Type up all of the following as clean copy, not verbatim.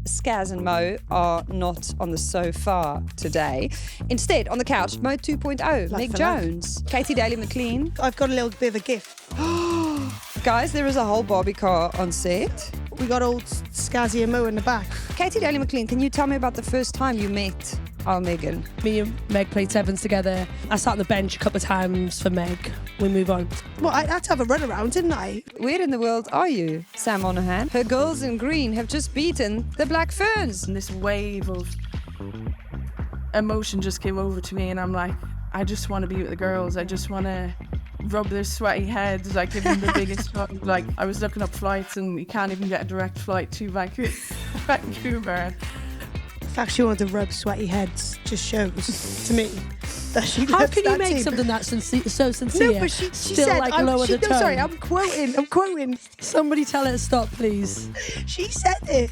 Scaz and Mo are not on the sofa today. Instead, on the couch, Mo 2.0, Meg Jones, Katy Daley-Mclean. I've got a little bit of a gift. Guys, there is a whole Barbie car on set. We got old Scaz Mo in the back. Katy Daley-Mclean, can you tell me about the first time you met our Megan? Me and Meg played sevens together. I sat on the bench a couple of times for Meg. We move on. Well, I had to have a run around, didn't I? Where in the world are you, Sam Monaghan? Her girls in green have just beaten the Black Ferns. And this wave of emotion just came over to me, and I'm like, I just want to be with the girls. I just want to rub their sweaty heads, like give them the biggest hug. Like, I was looking up flights and you can't even get a direct flight to Vancouver. The fact she wanted to rub sweaty heads just shows to me that she How loves can you that make team. something that's so sincere? No, but she still said, like lower the tone? Sorry, I'm quoting. Somebody tell her to stop, please. She said it.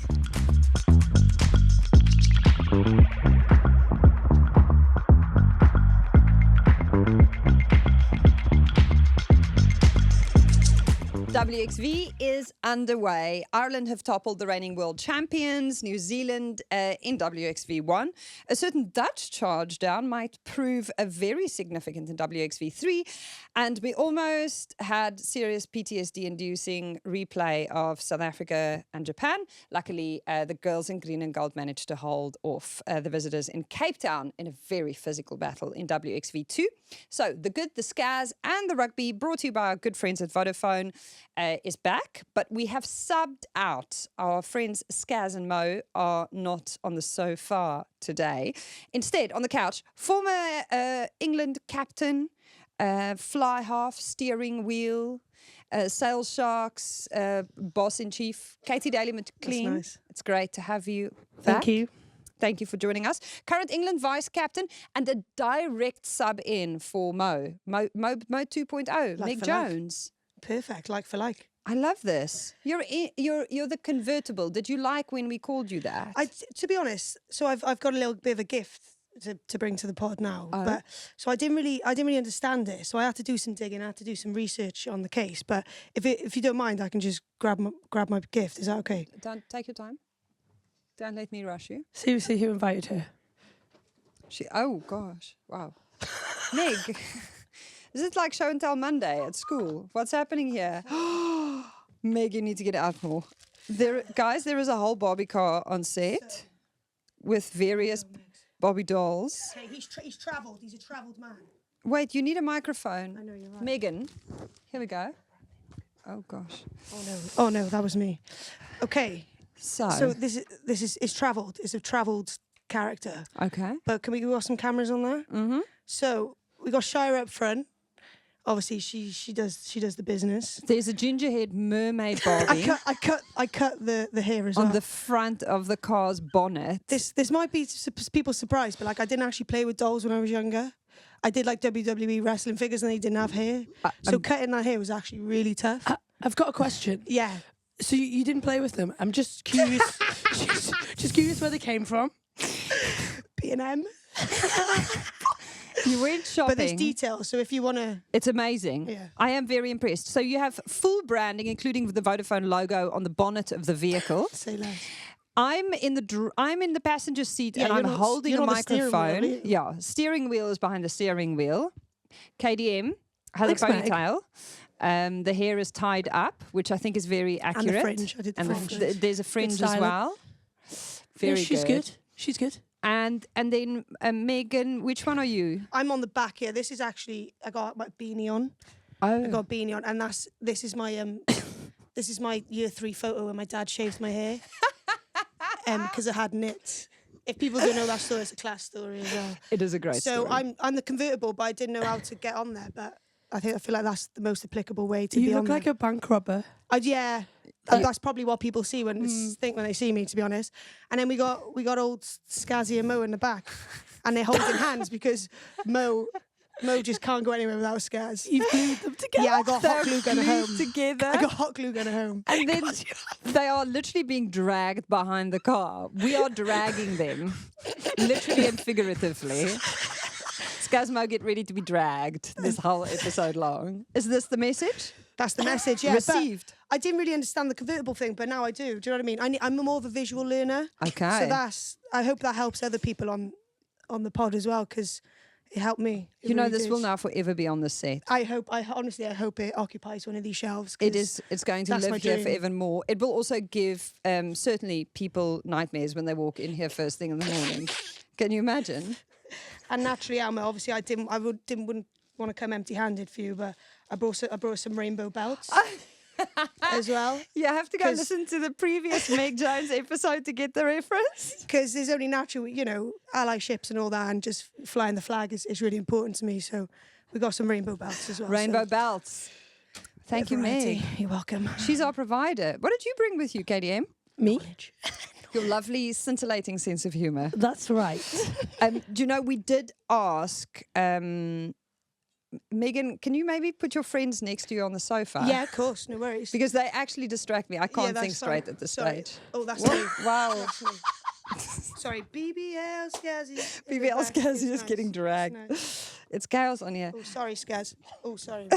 WXV is underway. Ireland have toppled the reigning world champions, New Zealand in WXV1. A certain Dutch charge down might prove very significant in WXV3. And we almost had serious PTSD-inducing replay of South Africa and Japan. Luckily, the girls in green and gold managed to hold off the visitors in Cape Town in a very physical battle in WXV2. So the good, the Scaz and the rugby, brought to you by our good friends at Vodafone, is back, but we have subbed out. Our friends Scaz and Mo are not on the sofa today. Instead, on the couch, former England captain, fly half, steering wheel, sales sharks, boss-in-chief, Katy Daley-Mclean. That's nice. It's great to have you back. Thank you. Thank you for joining us. Current England vice-captain and a direct sub-in for Mo 2.0, Meg Jones. Perfect, like for like. I love this. You're the convertible. Did you like when we called you that? To be honest, so I've got a little bit of a gift to bring to the pod now. Oh. But so I didn't really understand it. So I had to do some digging. I had to do some research on the case. But if you don't mind, I can just grab my gift. Is that okay? Don't take your time. Don't let me rush you. Seriously, who invited her? Oh gosh, wow. Meg, is it like show and tell Monday at school? What's happening here? Meg, you need to get out more. Guys, there is a whole Barbie car on set with various Barbie dolls. Hey, he's travelled. He's a travelled man. Wait, you need a microphone. I know, you're right. Megan, here we go. Oh gosh. Oh no, that was me. Okay. So this is travelled. It's a travelled character. okay. But can we got some cameras on there? Mm-hmm. So we got Shira up front. Obviously, she does the business. There's a gingerhead mermaid Barbie I cut the hair as on well. the front of the car's bonnet. This might be people surprised, but like I didn't actually play with dolls when I was younger. I did like WWE wrestling figures and they didn't have hair. So cutting that hair was actually really tough. I've got a question. Yeah. So you didn't play with them? I'm just curious. just curious where they came from. B&M. You went shopping. But there's details, so if you want to... It's amazing. Yeah. I am very impressed. So you have full branding, including the Vodafone logo on the bonnet of the vehicle. Say less. I'm in the passenger seat Yeah, and I'm you're not- holding you're a not the steering wheel, microphone. are you? Yeah, steering wheel is behind the steering wheel. KDM has Thanks, a Meg. ponytail. The hair is tied up, which I think is very accurate. And the fringe. I did the And fringe. there's a fringe as styling. well. Very Yeah, she's good. She's good. And then Megan, which one are you? I'm on the back here. This is actually... I got my beanie on. I got a beanie on. And this is my year 3 photo when my dad shaved my hair. Because it had nits. If people don't know that story, it's a class story as well. It is a great So story. I'm the convertible, but I didn't know how to get on there. But I feel like that's the most applicable way to be You on look like a bank robber. yeah. That's probably what people see when they see me, to be honest. And then we got old Scaz Mo in the back, and they're holding hands because Mo just can't go anywhere without Scaz. You've glued them together. Yeah, I got hot glue gun at Glued home. together. I got hot glue gun at home. And then they are literally being dragged behind the car. We are dragging them, literally and figuratively. Scaz Mo, get ready to be dragged this whole episode long. Is this the message? That's the message, yeah. Received. But I didn't really understand the convertible thing, but now I do. Do you know what I mean? I'm more of a visual learner. Okay. So I hope that helps other people on the pod as well, because it helped me. You know, this will now forever be on the set. I honestly hope it occupies one of these shelves. It's going to live here forevermore. It will also give certainly people nightmares when they walk in here first thing in the morning. Can you imagine? And naturally, Elma, obviously, I wouldn't want to come empty-handed for you, but I brought some rainbow belts as well. You have to go listen to the previous Meg Jones episode to get the reference. Because there's only natural, allyships and all that, and just flying the flag is really important to me. So we got some rainbow belts as well. Rainbow belts. Thank you, Meg. You're welcome. She's our provider. What did you bring with you, KDM? Me? Your lovely, scintillating sense of humour. That's right. Do you know, we did ask... Megan, can you maybe put your friends next to you on the sofa? Yeah, of course, no worries. Because they actually distract me. I can't think straight at this stage. Oh, that's me. Wow. That's me. Sorry, BBL Scazzy. BBL Scazzy is getting dragged. It's chaos on here. Oh, sorry, Scaz. Oh, sorry.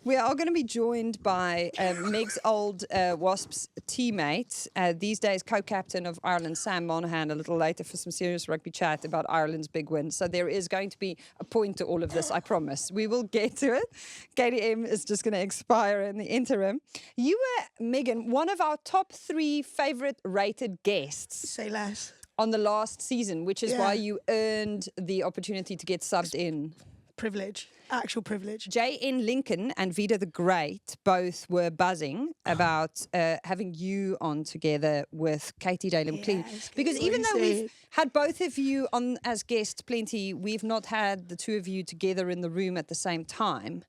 We are going to be joined by Meg's old Wasps teammate, these days co-captain of Ireland, Sam Monaghan, a little later for some serious rugby chat about Ireland's big win. So there is going to be a point to all of this, I promise. We will get to it. KDM is just going to expire in the interim. You were, Megan, one of our top 3 favourite rated guests. Say less. On the last season, which is why you earned the opportunity to get subbed in. Privilege. Actual privilege. J.N. Lincoln and Vida the Great both were buzzing about having you on together with Katy Daley-Mclean. Because even though we've had both of you on as guests plenty, we've not had the two of you together in the room at the same time.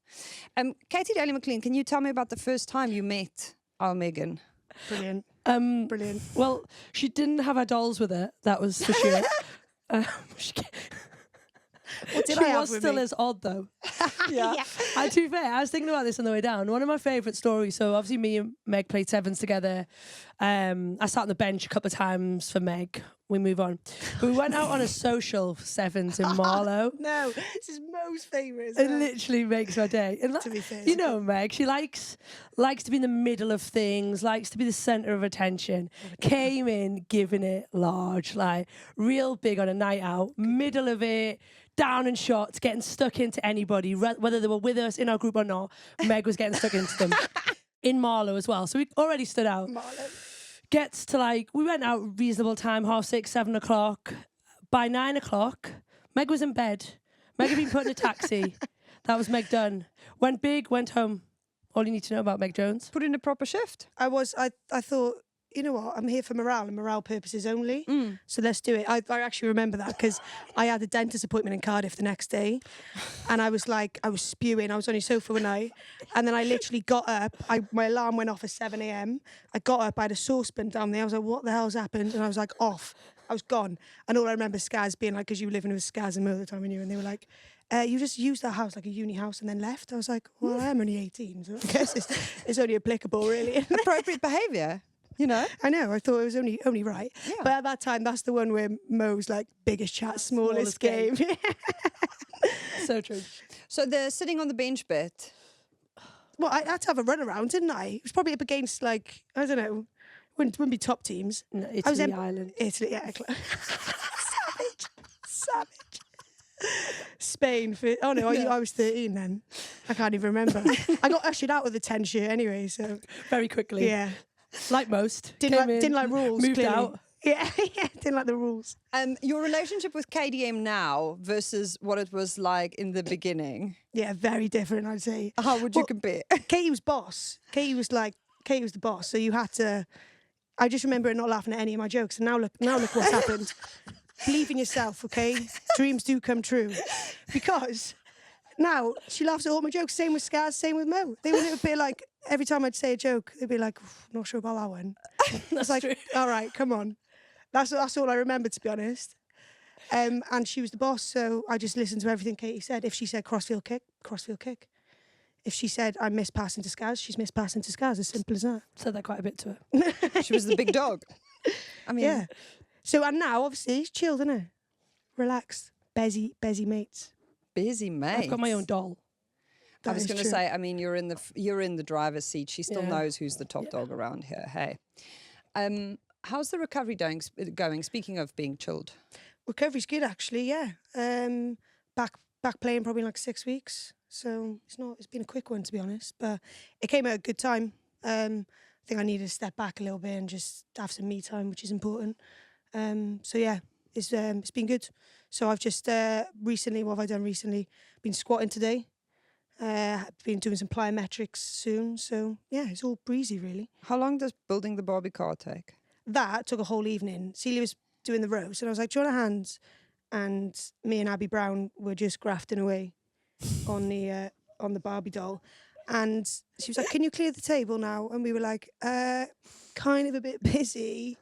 Katy Daley-Mclean, can you tell me about the first time you met our Megan? Brilliant. Brilliant. Well, she didn't have her dolls with her, that was for sure. What did she I have was with still me? as odd though. Yeah. And to be fair, I was thinking about this on the way down. One of my favourite stories, so obviously me and Meg played sevens together. I sat on the bench a couple of times for Meg. We move on. But we went out on a social for sevens in Marlow. No, this is Mo's favourite. It literally makes my day. And To be fair, you know Meg, she likes to be in the middle of things, likes to be the centre of attention. Came in giving it large, like real big on a night out, middle of it, down and shots, getting stuck into anybody, whether they were with us in our group or not. Meg was getting stuck into them. In Marlow as well. So we already stood out. Marlow. Gets to we went out reasonable time, 6:30, 7 o'clock. By 9 o'clock, Meg was in bed. Meg had been put in a taxi. That was Meg done. Went big, went home. All you need to know about Meg Jones. Put in a proper shift. I thought, you know what, I'm here for morale and morale purposes only. So let's do it. I actually remember that because I had a dentist appointment in Cardiff the next day and I was spewing. I was on your sofa one night and then I literally got up. My alarm went off at 7 a.m. I got up, I had a saucepan down there. I was like, what the hell's happened? And I was like, off. I was gone. And all I remember Scaz being like, because you were living with Scaz and Mo at the time when you were, and they were like, you just used that house like a uni house and then left. I was like, well, I am only 18, so I guess it's only applicable, really. Appropriate behaviour. You know? I know, I thought it was only right. Yeah. But at that time, that's the one where Mo's like biggest chat, smallest game. So true. So the sitting on the bench bit. Well, I had to have a run around, didn't I? It was probably up against I don't know, wouldn't be top teams. No, I was Italy, Ireland. Italy, yeah. Savage. Spain. I was 13 then. I can't even remember. I got ushered out with a 10 shirt anyway, so. Very quickly. Yeah. Like most. Didn't like rules. Moved clearly. out. Yeah, didn't like the rules. Your relationship with KDM now versus what it was like in the beginning. Yeah, very different, I'd say. How would you compare? Katy was boss. Katy was the boss. So you had to. I just remember her not laughing at any of my jokes. And now look what's happened. Believe in yourself, okay? Dreams do come true. Because now she laughs at all my jokes. Same with Scaz, same with Mo. They would be like, every time I'd say a joke, they'd be like, not sure about that one. That's like, true. all right, come on. That's all I remember, to be honest. And she was the boss, so I just listened to everything Katy said. If she said crossfield kick, crossfield kick. If she said I miss passing to Scaz, she's missed passing to Scaz. As simple as that. Said that quite a bit to her. She was the big dog. I mean, yeah. So and now, obviously, she's chilled, isn't it? Relaxed, busy mates. Busy mate. I've got my own doll. I was going to say, I mean, you're in the driver's seat. She still knows who's the top dog around here. Hey, how's the recovery going? Speaking of being chilled, recovery's good actually. Yeah, back playing probably in like 6 weeks. So it's been a quick one to be honest, but it came at a good time. I think I needed to step back a little bit and just have some me time, which is important. So yeah, it's been good. So I've just recently, what have I done recently? Been squatting today. Been doing some plyometrics soon. So yeah, it's all breezy really. How long does building the Barbie car take? That took a whole evening. Celia was doing the rows, and I was like, "Do you want a hand?" And me and Abby Brown were just grafting away on the Barbie doll. And she was like, "Can you clear the table now?" And we were like, kind of a bit busy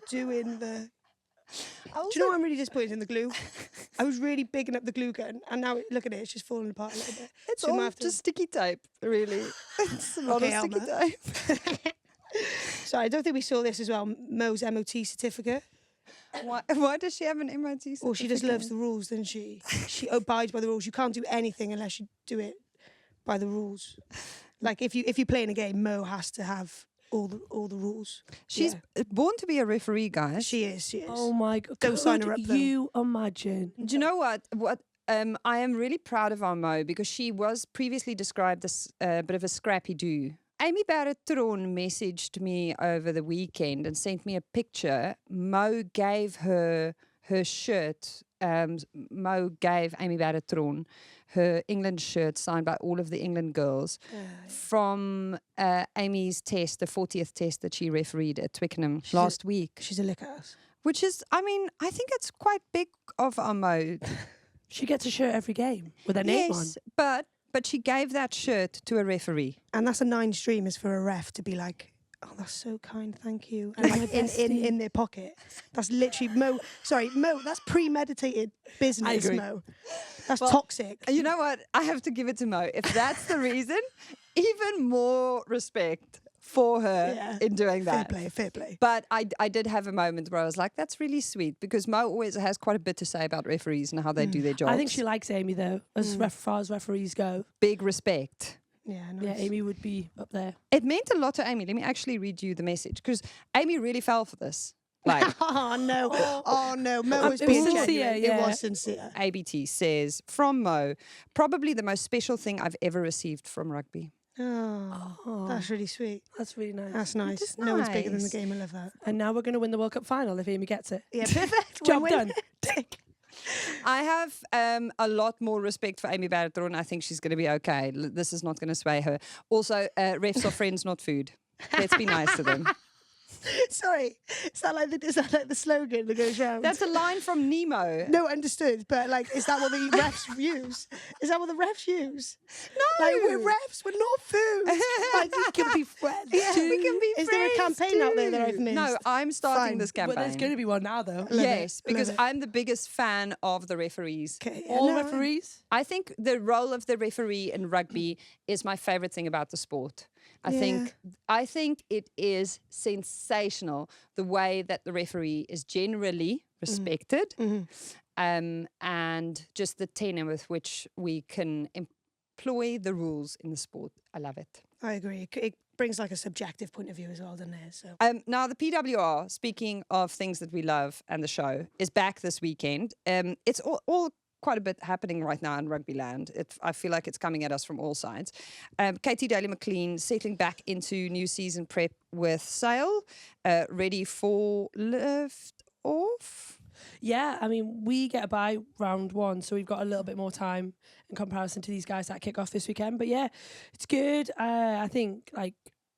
doing the... Do you know what I'm really disappointed in the glue? I was really bigging up the glue gun, and now look at it, it's just falling apart a little bit. It's all just sticky tape, really. It's a lot of sticky tape. Sorry, I don't think we saw this as well. Mo's MOT certificate. Why does she have an MOT certificate? Well, she just loves the rules, doesn't she? She abides by the rules. You can't do anything unless you do it by the rules. Like if you play in a game, Mo has to have all the rules. She's born to be a referee, guys. She is. Oh my God! Don't sign her up. Though. You imagine? Do you know what? I am really proud of our Mo because she was previously described as a bit of a scrappy do. Amy Barrett-Tron messaged me over the weekend and sent me a picture. Mo gave her shirt. Mo gave Amy Barrett-Tron her England shirt signed by all of the England girls from Amy's test, the 40th test that she refereed at Twickenham last week. She's a lick ass. Which is, I mean, I think it's quite big of our Mo. She gets a shirt every game with her name on. Yes, but she gave that shirt to a referee. And that's a 9 streamers for a ref to be like, "Oh, that's so kind, thank you." And like in their pocket. That's literally Mo. Sorry, Mo, that's premeditated business, Mo. That's toxic. You know what? I have to give it to Mo. If that's the reason, even more respect for her in doing that. Fair play. But I did have a moment where I was like, that's really sweet, because Mo always has quite a bit to say about referees and how they do their jobs. I think she likes Amy though, as far as referees go. Big respect. Yeah, nice. Yeah, Amy would be up there. It meant a lot to Amy. Let me actually read you the message, because Amy really fell for this. Like, oh no, Mo was being sincere. genuine. It was sincere. ABT says, from Mo, probably the most special thing I've ever received from rugby. Oh, that's really sweet. That's really nice. That's nice. No one's bigger than the game. I love that. And now we're going to win the World Cup final if Amy gets it. Yeah, perfect. Job done. I have a lot more respect for Amy Barrett-Tron. I think she's going to be okay. This is not going to sway her. Also, refs are friends, not food. Let's be nice to them. Sorry, is that like the slogan that goes round? That's a line from Nemo. No, understood. But like, is that what the refs use? Is that what the refs use? No, like we're refs. We're not food. Like we can be friends. Yeah, we can be friends. Is there a campaign out there that I've missed? No, I'm starting this campaign. Well, there's going to be one now, though. Yes, because I'm the biggest fan of the referees. Okay, all referees. I think the role of the referee in rugby is my favorite thing about the sport. I think it is sensational the way that the referee is generally respected, and just the tenor with which we can employ the rules in the sport. I love it. I agree. It brings like a subjective point of view as well, doesn't it? So now the PWR, speaking of things that we love and the show, is back this weekend. It's all quite a bit happening right now in rugby land. I feel like it's coming at us from all sides. Katy Daley-Mclean settling back into new season prep with Sale, ready for lift off. Yeah, I mean, we get a bye round 1, so we've got a little bit more time in comparison to these guys that kick off this weekend. But yeah, it's good. I think like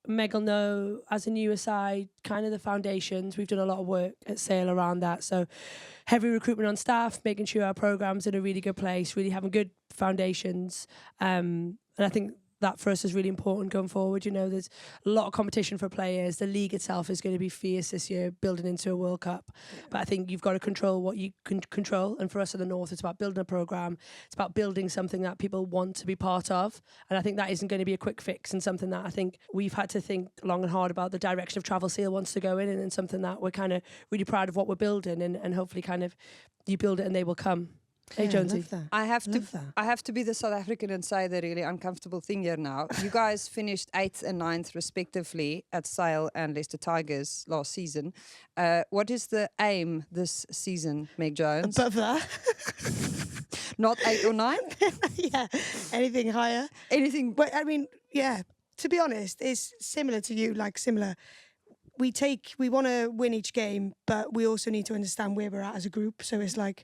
Meg will know as a newer side, kind of the foundations. We've done a lot of work at Sale around that. So heavy recruitment on staff, making sure our program's in a really good place, really having good foundations. And I think that for us is really important going forward. You know, there's a lot of competition for players. The league itself is going to be fierce this year, building into a World Cup. Yeah. But I think you've got to control what you can control. And for us in the North, it's about building a programme. It's about building something that people want to be part of. And I think that isn't going to be a quick fix, and something that I think we've had to think long and hard about the direction of travel Sale wants to go in, and something that we're kind of really proud of what we're building, and hopefully kind of you build it and they will come. Hey, Jonesy. Love that. I have Love that. I have to be the South African and say the really uncomfortable thing here now. You guys finished 8th and 9th respectively at Sale and Leicester Tigers last season. What is the aim this season, Meg Jones? Above that. Not 8 or 9? Yeah. Anything higher? Anything? But I mean, yeah. To be honest, it's similar to you. Like similar. We want to win each game, but we also need to understand where we're at as a group. So it's like.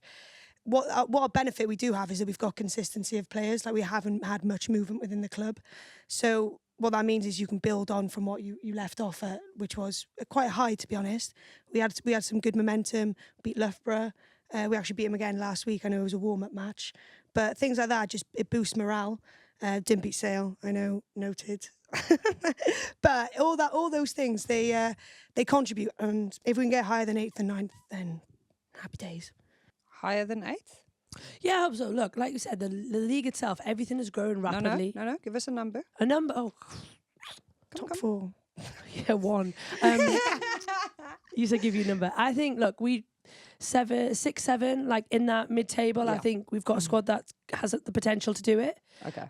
What a benefit we do have is that we've got consistency of players. Like we haven't had much movement within the club. So what that means is you can build on from what you left off at, which was quite high, to be honest. We had some good momentum, beat Loughborough. We actually beat them again last week. I know it was a warm-up match. But things like that, it boosts morale. Didn't beat Sale, I know, noted. But all those things, they contribute. And if we can get higher than 8th and 9th, then happy days. Higher than 8th? Yeah, I hope so. Look, like you said, the league itself, everything is growing rapidly. No. Give us a number. A number? Oh, Top 4. yeah, 1. You said give you a number. I think, look, 6, 7, like in that mid-table. Yeah. I think we've got a squad that has the potential to do it. Okay.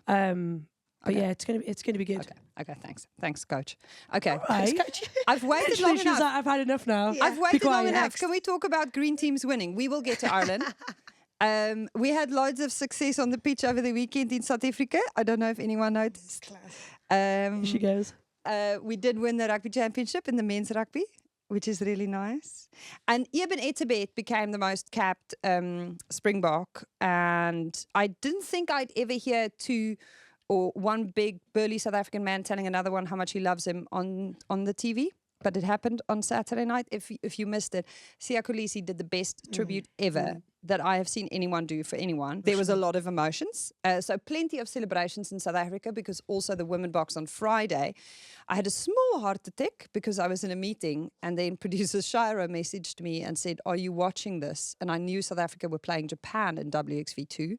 But yeah, it's gonna be good. Okay. Thanks, coach. Okay. Right. I've waited long enough. I've had enough now. Yeah. I've waited long enough. Can we talk about green teams winning? We will get to Ireland. We had loads of success on the pitch over the weekend in South Africa. I don't know if anyone noticed. Here she goes. We did win the rugby championship in the men's rugby, which is really nice. And Eben Etzebeth became the most capped Springbok. And I didn't think I'd ever hear one big burly South African man telling another one how much he loves him on the TV. But it happened on Saturday night. If you missed it, Siya Kolisi did the best tribute ever that I have seen anyone do for anyone. There was a lot of emotions. So plenty of celebrations in South Africa, because also the women box on Friday. I had a small heart attack because I was in a meeting, and then producer Shira messaged me and said, "Are you watching this?" And I knew South Africa were playing Japan in WXV2.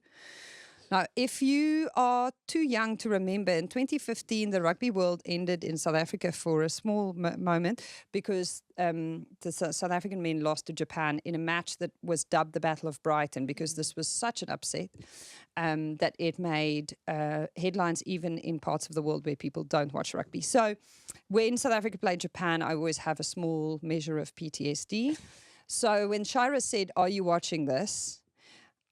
Now, if you are too young to remember, in 2015, the rugby world ended in South Africa for a small moment because the South African men lost to Japan in a match that was dubbed the Battle of Brighton, because this was such an upset that it made headlines even in parts of the world where people don't watch rugby. So when South Africa played Japan, I always have a small measure of PTSD. So when Shira said, "Are you watching this?"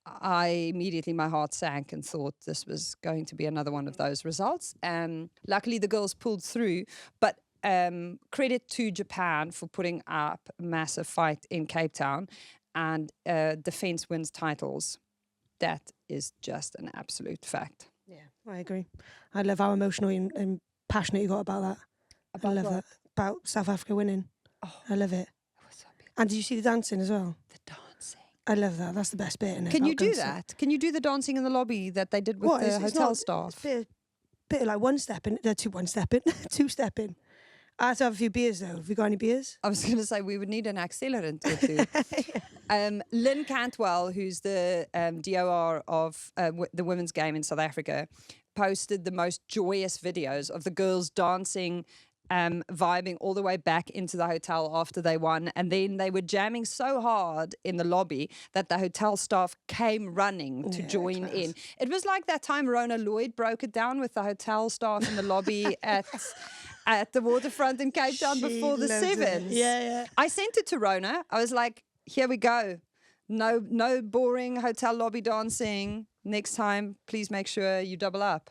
my heart sank and thought this was going to be another one of those results. Luckily, the girls pulled through, but credit to Japan for putting up a massive fight in Cape Town, and defense wins titles. That is just an absolute fact. Yeah, I agree. I love how emotional and passionate you got about that. I love that. About South Africa winning. Oh, I love it. Was so beautiful. And did you see the dancing as well? The dancing. I love that. That's the best bit in it. Can you do that? Can you do the dancing in the lobby that they did with the hotel staff? It's a bit of like two-stepping. I have to have a few beers though. Have you got any beers? I was going to say we would need an accelerant or two. Lynn Cantwell, who's the DOR of the women's game in South Africa, posted the most joyous videos of the girls dancing, vibing all the way back into the hotel after they won, and then they were jamming so hard in the lobby that the hotel staff came running to join in. It was like that time Rona Lloyd broke it down with the hotel staff in the lobby at the waterfront in Cape Town before the Sevens. Yeah. I sent it to Rona. I was like, "Here we go. No boring hotel lobby dancing. Next time, please make sure you double up."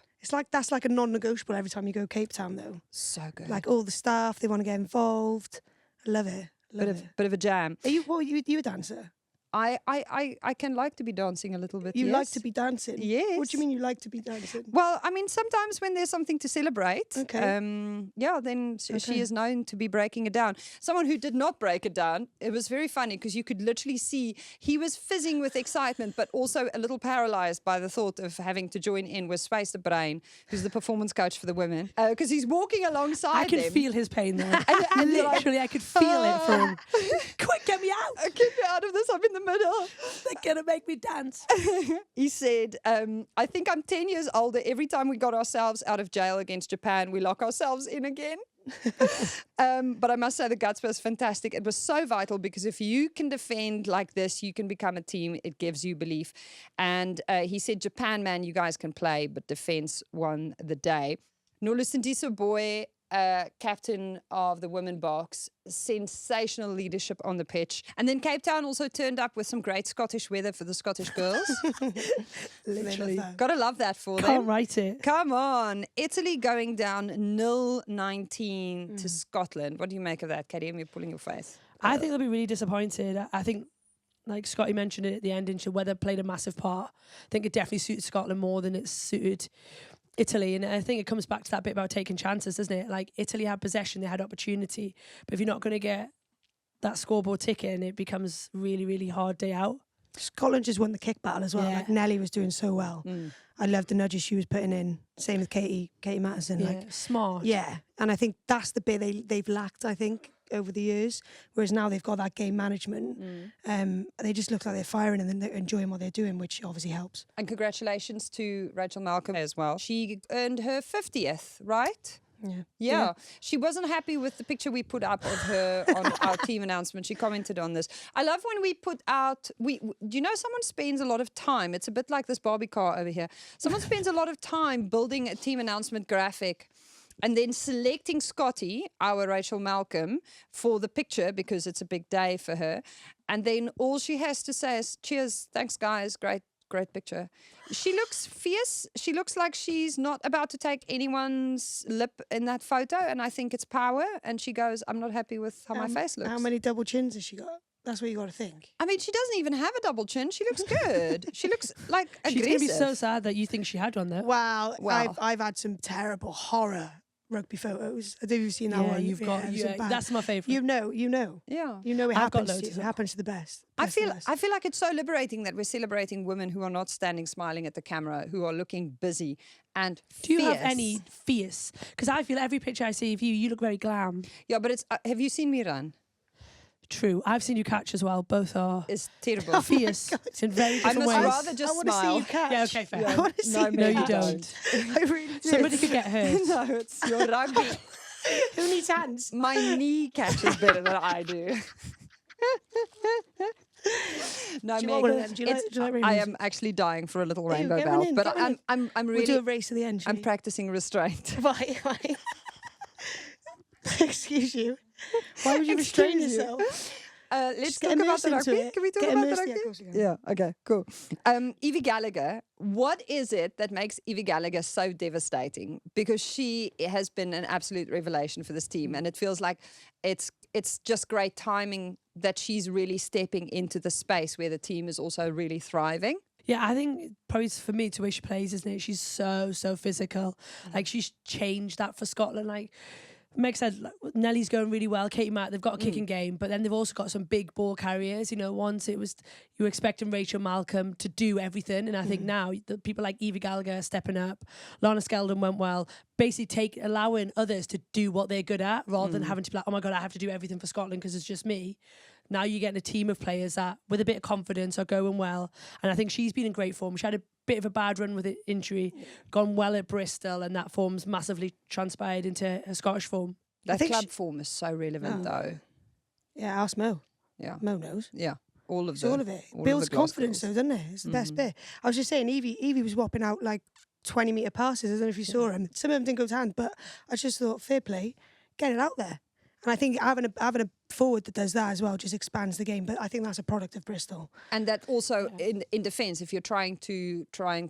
That's like a non-negotiable every time you go Cape Town though. So good. Like all the staff, they want to get involved. I love it. Bit of a jam. Are you a dancer? I can like to be dancing a little bit. You like to be dancing? Yes. What do you mean you like to be dancing? Well, I mean, sometimes when there's something to celebrate, then she is known to be breaking it down. Someone who did not break it down, it was very funny because you could literally see he was fizzing with excitement, but also a little paralyzed by the thought of having to join in with Space the Brain, who's the performance coach for the women, because he's walking alongside I can them. feel his pain there. Literally, I could feel it from. Quick, get me out! Get me out of this! I'm in the middle. They're gonna make me dance. He said, "I think I'm 10 years older. Every time we got ourselves out of jail against Japan, we lock ourselves in again." But I must say the guts was fantastic. It was so vital because if you can defend like this, you can become a team. It gives you belief. And he said, Japan, man, you guys can play, but defense won the day. Nolusindiso Boy, captain of the women box, sensational leadership on the pitch. And then Cape Town also turned up with some great Scottish weather for the Scottish girls. Literally. Gotta love that for them. Can't write it. Come on. Italy going down 0-19 to Scotland. What do you make of that, KDM? You're pulling your face. I think they'll be really disappointed. I think, like Scotty mentioned it at the end, and weather played a massive part. I think it definitely suited Scotland more than it suited Italy. And I think it comes back to that bit about taking chances, doesn't it? Like, Italy had possession, they had opportunity. But if you're not going to get that scoreboard ticking, it becomes really, really hard day out. Scotland just won the kick battle as well. Yeah. Like, Nelly was doing so well. I loved the nudges she was putting in. Same with Katy Mattison. Yeah, Like, smart. yeah, and I think that's the bit they've lacked, I think, over the years. Whereas now they've got that game management. They just look like they're firing and then they're enjoying what they're doing, which obviously helps. And congratulations to Rachel Malcolm as well. She earned her 50th, right? Yeah. She wasn't happy with the picture we put up of her on our team announcement. She commented on this. I love when we put out, you know, someone spends a lot of time. It's a bit like this Barbie car over here. Someone spends a lot of time building a team announcement graphic and then selecting Scotty, our Rachel Malcolm, for the picture because it's a big day for her. And then all she has to say is, cheers, thanks guys, great picture. She looks fierce. She looks like she's not about to take anyone's lip in that photo. And I think it's power. And she goes, I'm not happy with how my face looks. How many double chins has she got? That's what you got to think. I mean, she doesn't even have a double chin. She looks good. She looks like aggressive. She's going to be so sad that you think she had one, though. Wow. Wow. I've had some terrible horror rugby photos. Have you seen that one? You've got. That's my favourite. You know. Yeah. You know it I've got happens. loads It happens to the best. I feel like it's so liberating that we're celebrating women who are not standing smiling at the camera, who are looking busy and Do you have fierce. any fierce? Because I feel every picture I see of you, you look very glam. Yeah, but it's. Have you seen me run? True. I've seen you catch as well. Both are It's terrible. fierce in very I different must ways. rather just I want to see smile. you catch. Yeah, okay, fair. I want to see No, you No, you catch. don't. I really do. Somebody could get hurt. No, it's your rugby. Who needs hands? My knee catches better than I do. No, Do you Meg, want one of them? Do you like I rainbows? am actually dying for a little There you rainbow go, get one belt, in, but get one in. I'm We'll do a really race to the end. shall I'm we? practicing restraint. Right. Excuse you. Why would you restrain Excuse you. yourself? Let's Just talk get about the immersed into rugby. it. Can we talk Get about the immersed- rugby? yeah, of course we can. Yeah, okay, cool. Evie Gallagher, what is it that makes Evie Gallagher so devastating? Because she has been an absolute revelation for this team, and it feels like it's just great timing that she's really stepping into the space where the team is also really thriving. Yeah, I think probably for me, it's the way she plays, isn't it? She's so physical. Like, she's changed that for Scotland. Like Meg said, like, Nelly's going really well. Katy Matt, they've got a kicking game, but then they've also got some big ball carriers. You know, once it was, you were expecting Rachel Malcolm to do everything. And I think now the people like Evie Gallagher stepping up, Lana Skeldon went well, basically allowing others to do what they're good at rather than having to be like, oh my God, I have to do everything for Scotland because it's just me. Now you're getting a team of players that, with a bit of confidence, are going well. And I think she's been in great form. She had a bit of a bad run with an injury, gone well at Bristol, and that form's massively transpired into her Scottish form. That think club form is so relevant, though. Yeah, ask Mo. Yeah, Mo knows. yeah, all of It's the all of it. all of Builds the glass confidence, girls. though, doesn't it? It's the best bit. I was just saying, Evie was whopping out like 20-metre passes. I don't know if you saw them. Some of them didn't go to hand, but I just thought, fair play, get it out there. And I think having a forward that does that as well just expands the game. But I think that's a product of Bristol. And that also, in defence, if you're trying to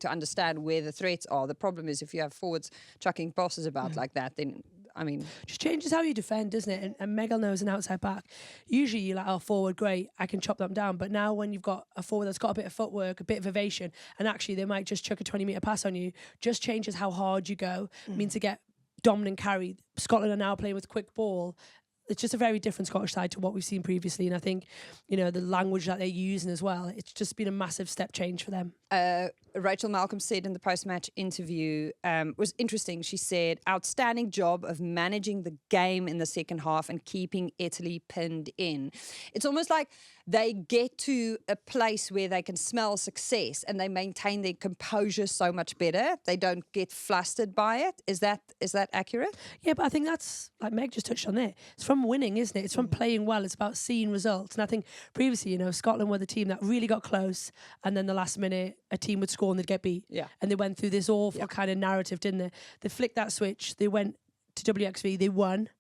understand where the threats are, the problem is if you have forwards chucking bosses about like that, then I mean, Just changes how you defend, doesn't it? And Megal knows an outside back. Usually you're like, oh, forward, great, I can chop them down. But now when you've got a forward that's got a bit of footwork, a bit of evasion, and actually they might just chuck a 20-metre pass on you, just changes how hard you go. Means to get dominant carry. Scotland are now playing with quick ball. it's just a very different Scottish side to what we've seen previously. And I think, you know, the language that they're using as well, it's just been a massive step change for them. Rachel Malcolm said in the post-match interview, was interesting. She said, outstanding job of managing the game in the second half and keeping Italy pinned in. It's almost like they get to a place where they can smell success and they maintain their composure so much better. They don't get flustered by it. Is that accurate? Yeah, but I think that's, like Meg just touched on there, it's from winning, isn't it? It's from playing well. It's about seeing results. And I think previously, you know, Scotland were the team that really got close, and then the last minute a team would score and they'd get beat. Yeah. And they went through this awful kind of narrative, didn't they? They flicked that switch. They went to WXV. They won.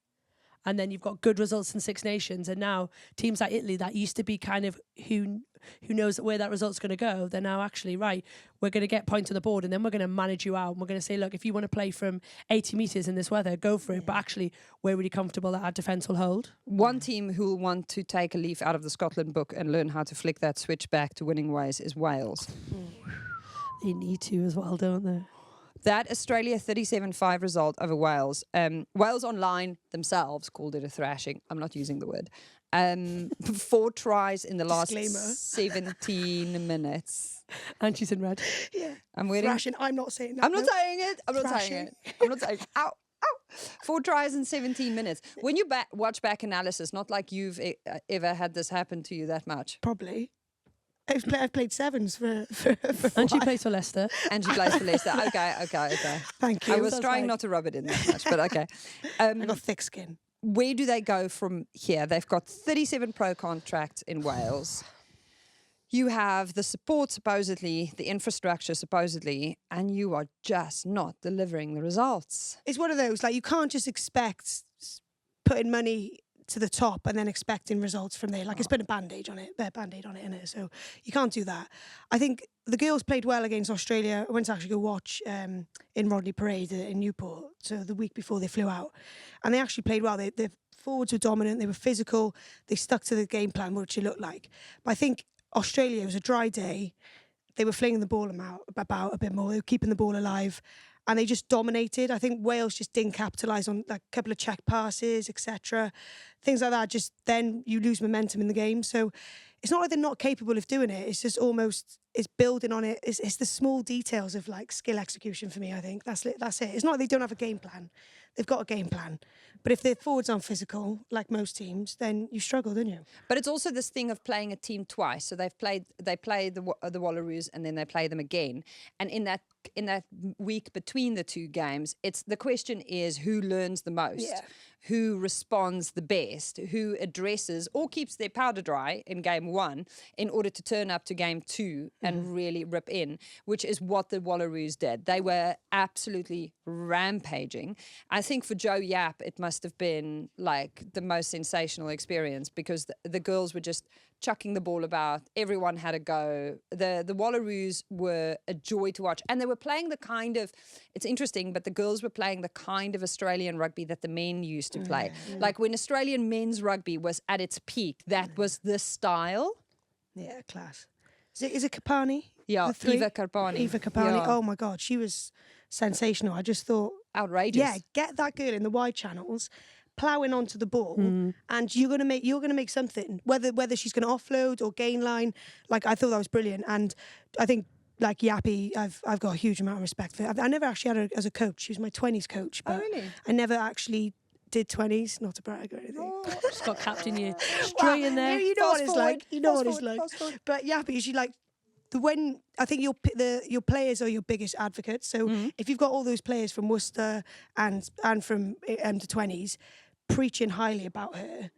And then you've got good results in Six Nations. And now teams like Italy that used to be kind of who knows where that result's going to go, they're now actually, right, we're going to get points on the board and then we're going to manage you out. And we're going to say, look, if you want to play from 80 metres in this weather, go for it. But actually, we're really comfortable that our defence will hold. One team who will want to take a leaf out of the Scotland book and learn how to flick that switch back to winning ways is Wales. They need to as well, don't they? That Australia 37-5 result over Wales. Wales Online themselves called it a thrashing. I'm not using the word. 4 tries in the last Disclaimer. 17 minutes. And she's in red. Yeah. I'm waiting. Thrashing. I'm not saying that. I'm not no. saying it. I'm not saying Thrashing. it. I'm not saying it. Ow. Ow. 4 tries in 17 minutes. When you watch back analysis, not like you've ever had this happen to you that much. Probably. I've played sevens for And she plays for Leicester. And she plays for Leicester. Okay. Thank you. I was Sounds trying like- not to rub it in that much, but okay. I got thick skin. Where do they go from here? They've got 37 pro contracts in Wales. You have the support, supposedly, the infrastructure, supposedly, and you are just not delivering the results. It's one of those, like, you can't just expect putting money to the top and then expecting results from there. Like, it's been a band-aid on it, innit? So you can't do that. I think the girls played well against Australia. I went to actually go watch in Rodney Parade in Newport, so the week before they flew out. And they actually played well. Their forwards were dominant, they were physical, they stuck to the game plan, which it looked like. But I think Australia, it was a dry day. They were flinging the ball about a bit more. They were keeping the ball alive. And they just dominated. I think Wales just didn't capitalise on like a couple of check passes, etc. Things like that. Just then you lose momentum in the game. So it's not like they're not capable of doing it. It's just almost, it's building on it. It's the small details of like skill execution for me, I think. That's it. It's not like they don't have a game plan. They've got a game plan. But if their forwards aren't physical, like most teams, then you struggle, don't you? But it's also this thing of playing a team twice. So they play the Wallaroos and then they play them again. And in that week between the two games, the question is who learns the most, who responds the best, who addresses or keeps their powder dry in game 1 in order to turn up to game 2 and really rip in, which is what the Wallaroos did. They were absolutely rampaging. I think for Joe Yap, it must have been like the most sensational experience because the girls were just chucking the ball about. Everyone had a go. The Wallaroos were a joy to watch. And they were playing the kind of, it's interesting, but the girls were playing the kind of Australian rugby that the men used to play. Like when Australian men's rugby was at its peak, that was the style. Yeah, class. Is it Kapani? Yeah, The three? Eva Carpani. Eva Kapani. Yeah. Oh my God, she was sensational. I just thought, Outrageous. yeah, get that girl in the wide channels, ploughing onto the ball, and you're gonna make something. Whether she's gonna offload or gain line, like I thought that was brilliant. And I think like Yappy, I've got a huge amount of respect for her. I never actually had her as a coach. She was my 20s coach, but really? I never actually did 20s. Not to brag or anything. Just got captain you straight in there. You know Fast what it's forward, like. You know fast what it's forward, like. fast forward. But Yappy, she like. When I think your players are your biggest advocates. So if you've got all those players from Worcester and from the 20s preaching highly about her,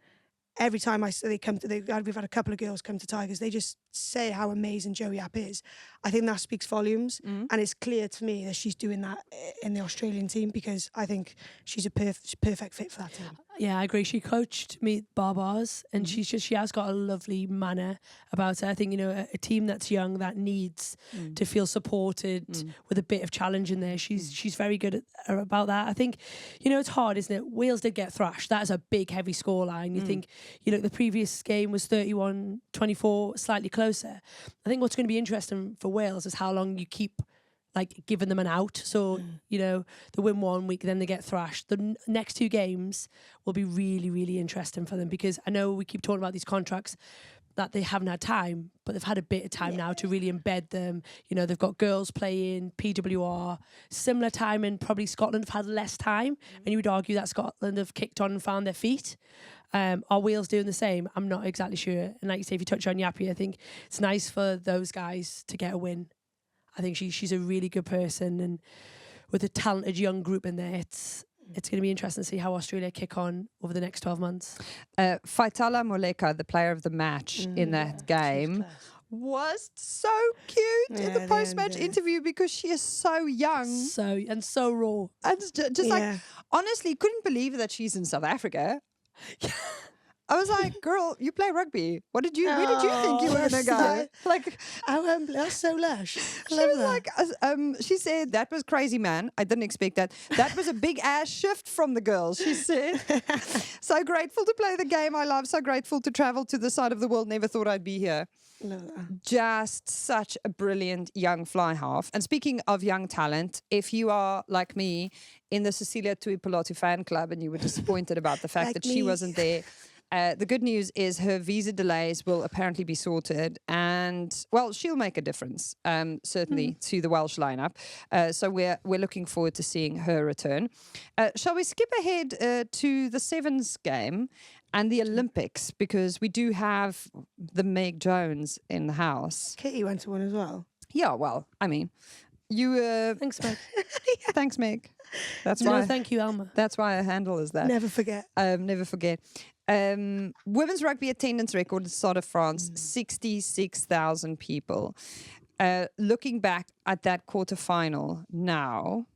every time we've had a couple of girls come to Tigers, they just say how amazing Joe Yap is. I think that speaks volumes, and it's clear to me that she's doing that in the Australian team because I think she's a perfect fit for that team. Yeah, I agree. She coached me Barbars, and she has got a lovely manner about her. I think, you know, a team that's young that needs to feel supported with a bit of challenge in there. She's very good about that. I think, you know, it's hard, isn't it? Wales did get thrashed. That is a big, heavy scoreline. You think, you know, the previous game was 31-24, slightly closer. I think what's going to be interesting for Wales is how long you keep like giving them an out. So, you know, they win 1 week, then they get thrashed. The next 2 games will be really, really interesting for them, because I know we keep talking about these contracts that they haven't had time, but they've had a bit of time now to really embed them. You know, they've got girls playing, PWR, similar time, and probably Scotland have had less time. And you would argue that Scotland have kicked on and found their feet. Are Wales doing the same? I'm not exactly sure. And like you say, if you touch on Yappy, I think it's nice for those guys to get a win. I think she's a really good person, and with a talented young group in there, it's going to be interesting to see how Australia kick on over the next 12 months. Faitala Moleka, the player of the match in that game, was so cute in the post-match interview, because she is so young. So raw. And just like, honestly, couldn't believe that she's in South Africa. I was like, girl, you play rugby. Where did you think you were going to go? Like, that's so lush. She was like, she said, that was crazy, man. I didn't expect that. That was a big ass shift from the girls, she said. So grateful to play the game I love. So grateful to travel to the side of the world. Never thought I'd be here. Just such a brilliant young fly half. And speaking of young talent, if you are like me in the Cecilia Tuipulotu fan club and you were disappointed about the fact that she wasn't there, the good news is her visa delays will apparently be sorted, and well, she'll make a difference, certainly to the Welsh lineup. So we're looking forward to seeing her return. Shall we skip ahead to the Sevens game and the Olympics, because we do have the Meg Jones in the house. Katie went to one as well. Yeah, well, I mean, you. Thanks, Meg. Thanks, Meg. That's why. Thank you, Elma. That's why her handle is that. Never forget. Never forget. Women's rugby attendance record at the start of France, 66,000 people. Looking back at that quarterfinal now,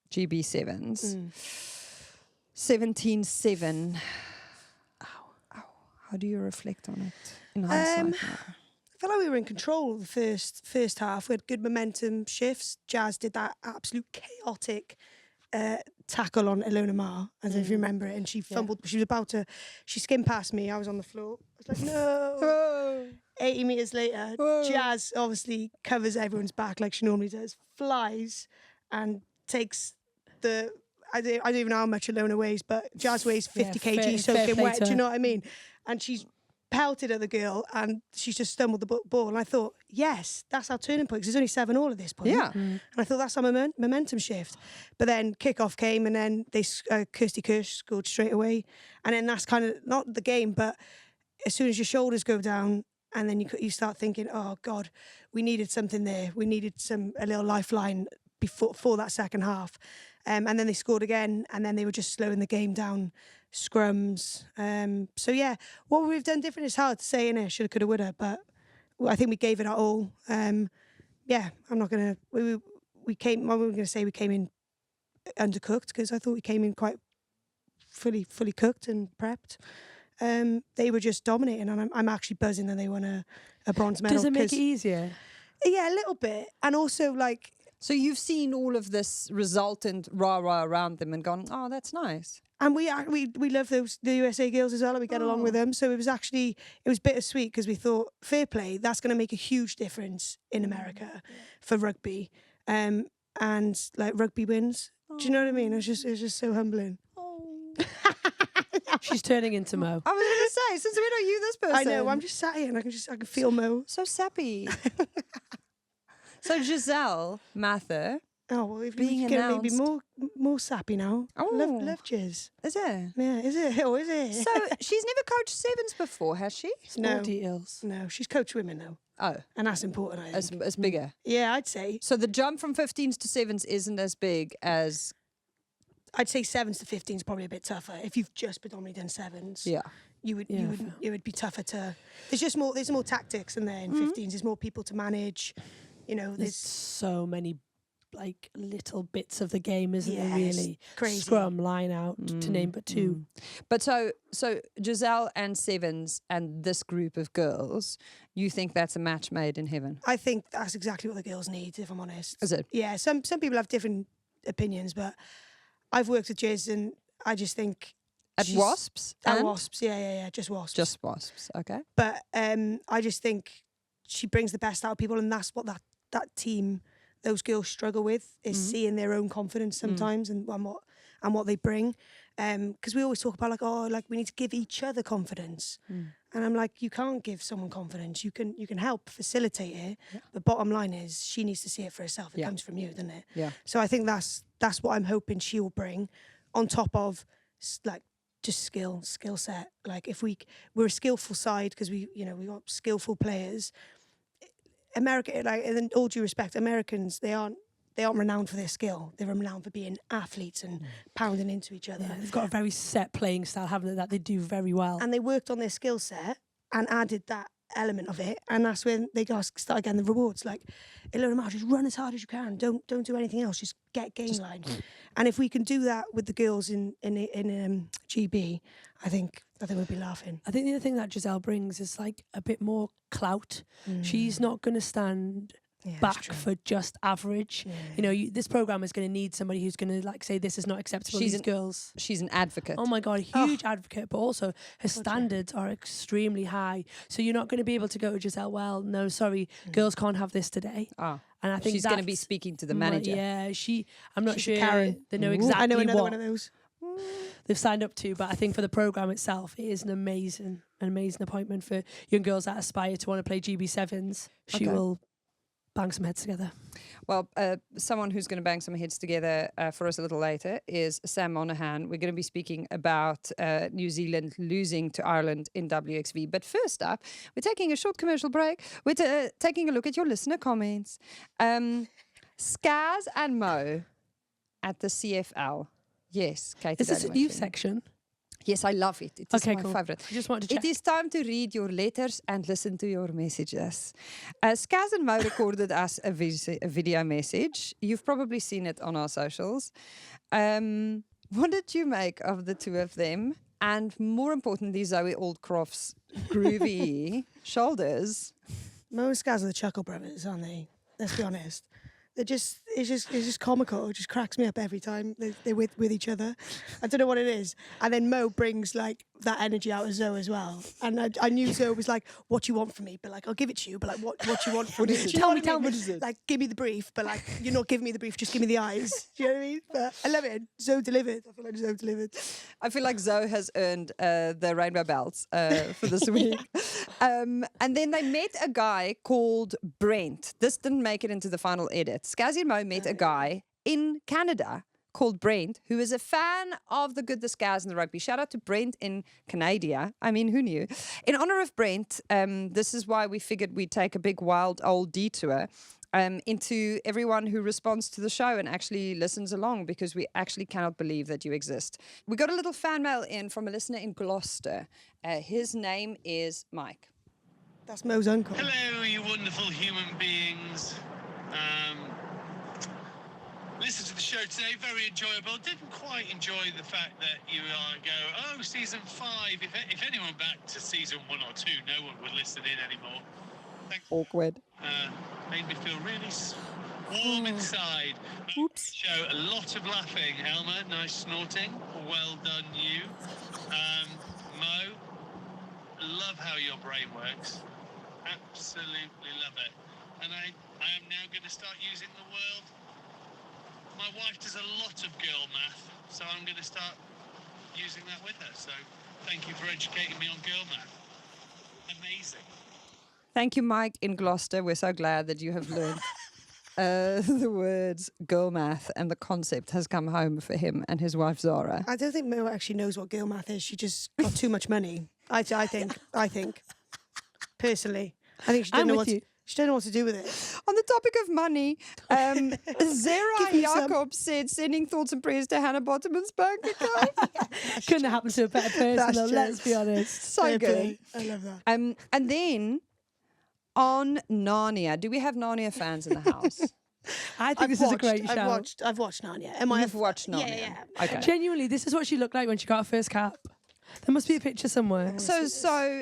GB7s, 17-7. Ow. How do you reflect on it in hindsight now? I felt like we were in control of the first half. We had good momentum shifts. Jazz did that absolute chaotic tackle on Ilona Ma, as if you remember it, and she fumbled. She skimmed past me. I was on the floor. I was like, no. 80 metres later, Jazz obviously covers everyone's back like she normally does, flies and takes the... I don't even know how much Ilona weighs, but Jazz weighs 50 kg soaking wet. Do you know what I mean? And she's pelted at the girl, and she's just stumbled the ball. And I thought, yes, that's our turning point, because there's only 7-7 at this point. Yeah. And I thought that's our momentum shift. But then kickoff came, and then Kirsty Kirsch scored straight away. And then that's kind of not the game, but as soon as your shoulders go down, and then you start thinking, oh God, we needed something there. We needed a little lifeline for that second half. And then they scored again, and then they were just slowing the game down. Scrums. So yeah, what we've done different is hard to say, innit? Shoulda, coulda, woulda, but I think we gave it our all. Yeah, I'm not gonna. We came. I'm going to say we came in undercooked, because I thought we came in quite fully cooked and prepped. They were just dominating, and I'm actually buzzing that they won a bronze medal. Does it make it easier? Yeah, a little bit, and also like. So you've seen all of this resultant rah-rah around them and gone, oh, that's nice. And we love the USA girls as well, and we get along with them. So it was bittersweet, because we thought, fair play, that's going to make a huge difference in America for rugby. And like rugby wins. Do you know what I mean? It was just so humbling. She's turning into Mo. I was going to say, since when are you this person? I know, I'm just sat here and I can feel Mo. So sappy. So Giselle Mather. Oh, well, if being we can announced. maybe more sappy now. Oh. Love Giz. Is it? Yeah, is it? Or is it? So she's never coached sevens before, has she? No. More details. No, she's coached women though. Oh. And that's important, I think. It's bigger. Yeah, I'd say. So the jump from 15s to sevens isn't as big as... I'd say 7s to 15s is probably a bit tougher. If you've just predominantly done 7s. Yeah. It would be tougher to... There's more tactics in there in 15s. There's more people to manage. You know, there's so many like little bits of the game, isn't there, really? Crazy. Scrum, line out, to name but two. But so Giselle and sevens and this group of girls, you think that's a match made in heaven? I think that's exactly what the girls need, if I'm honest. Is it? Yeah, some people have different opinions, but I've worked with Giz, and I just think... At Wasps? At Wasps, yeah, just Wasps. Just Wasps, okay. But I just think she brings the best out of people, and that's what that team, those girls struggle with is seeing their own confidence sometimes and what they bring. Because we always talk about like we need to give each other confidence. And I'm like, you can't give someone confidence. You can help facilitate it. But bottom line is she needs to see it for herself. It comes from you, doesn't it? Yeah. So I think that's what I'm hoping she'll bring on top of like just skill set. Like if we're a skillful side because we got skillful players. America, like in all due respect, Americans, they aren't renowned for their skill. They're renowned for being athletes and pounding into each other. Yeah, they've got a very set playing style, haven't they, that they do very well. And they worked on their skill set and added that element of it. And that's when they start getting the rewards. Like, Elma, just run as hard as you can. Don't do anything else. Just get game line. And if we can do that with the girls in GB, I think we'd be laughing. I think the other thing that Giselle brings is like a bit more clout. She's not going to stand back for just average. This program is going to need somebody who's going to like say this is not acceptable. These girls. She's an advocate. Oh my God, huge advocate, but also her standards are extremely high. So you're not going to be able to go to Giselle, well, no, sorry, girls can't have this today. And I think she's going to be speaking to the manager. I'm not sure they know exactly I know another what one of those they've signed up to, but I think for the program itself, it is an amazing appointment for young girls that aspire to want to play GB7s. She will bang some heads together. Well, someone who's going to bang some heads together for us a little later is Sam Monaghan. We're going to be speaking about New Zealand losing to Ireland in WXV. But first up, we're taking a short commercial break. We're taking a look at your listener comments. Scaz and Mo at the CFL. Yes, Katy Is this a Daley-Mclean. new section? Yes, I love it. It is my favorite. I just wanted to check. It is time to read your letters and listen to your messages. Scaz and Mo recorded us a video message. You've probably seen it on our socials. What did you make of the two of them? And more importantly, Zoe Aldcroft's groovy shoulders. Mo and Scaz are the Chuckle Brothers, aren't they? Let's be honest. It's just comical. It just cracks me up every time they're with each other. I don't know what it is. And then Mo brings like that energy out of Zoe as well. And I knew Zoe was like, "What do you want from me?" But like, I'll give it to you. But like, what do you want from me? Tell me what is it? Like, give me the brief. But like, you're not giving me the brief. Just give me the eyes. Do you know what I mean? But I love it. Zoe delivered. I feel like Zoe delivered. I feel like Zoe has earned the rainbow belts for this week. And then they met a guy called Brent. This didn't make it into the final edit. Scaz and Mo met a guy in Canada called Brent, who is a fan of the good, the Scaz, and the rugby. Shout out to Brent in Canada. I mean, who knew? In honor of Brent, this is why we figured we'd take a big, wild, old detour into everyone who responds to the show and actually listens along, because we actually cannot believe that you exist. We got a little fan mail in from a listener in Gloucester. His name is Mike. That's Mo's uncle. Hello, you wonderful human beings. Listened to the show today, very enjoyable. Didn't quite enjoy the fact that you go, season 5. If anyone back to season 1 or 2, no one would listen in anymore. Thanks. Awkward. Made me feel really warm inside. Oops. Show a lot of laughing. Elma, nice snorting. Well done, you. Mo, love how your brain works. Absolutely love it. And I am now going to start using the word. My wife does a lot of girl math, so I'm going to start using that with her. So thank you for educating me on girl math. Amazing. Thank you, Mike in Gloucester. We're so glad that you have learned the words girl math, and the concept has come home for him and his wife Zara. I don't think Mo actually knows what girl math is. She just got too much money. I think. Personally, I think she doesn't know what she don't know what to do with it. On the topic of money, Zara Jacob said sending thoughts and prayers to Hannah Bottomans' bank account. Couldn't have happened to a better person, though, let's be honest. So good. I love that. And then on Narnia, do we have Narnia fans in the house? I think this is a great show. I've watched Narnia. You've watched Narnia? Yeah. Okay. Genuinely, this is what she looked like when she got her first cap. There must be a picture somewhere. So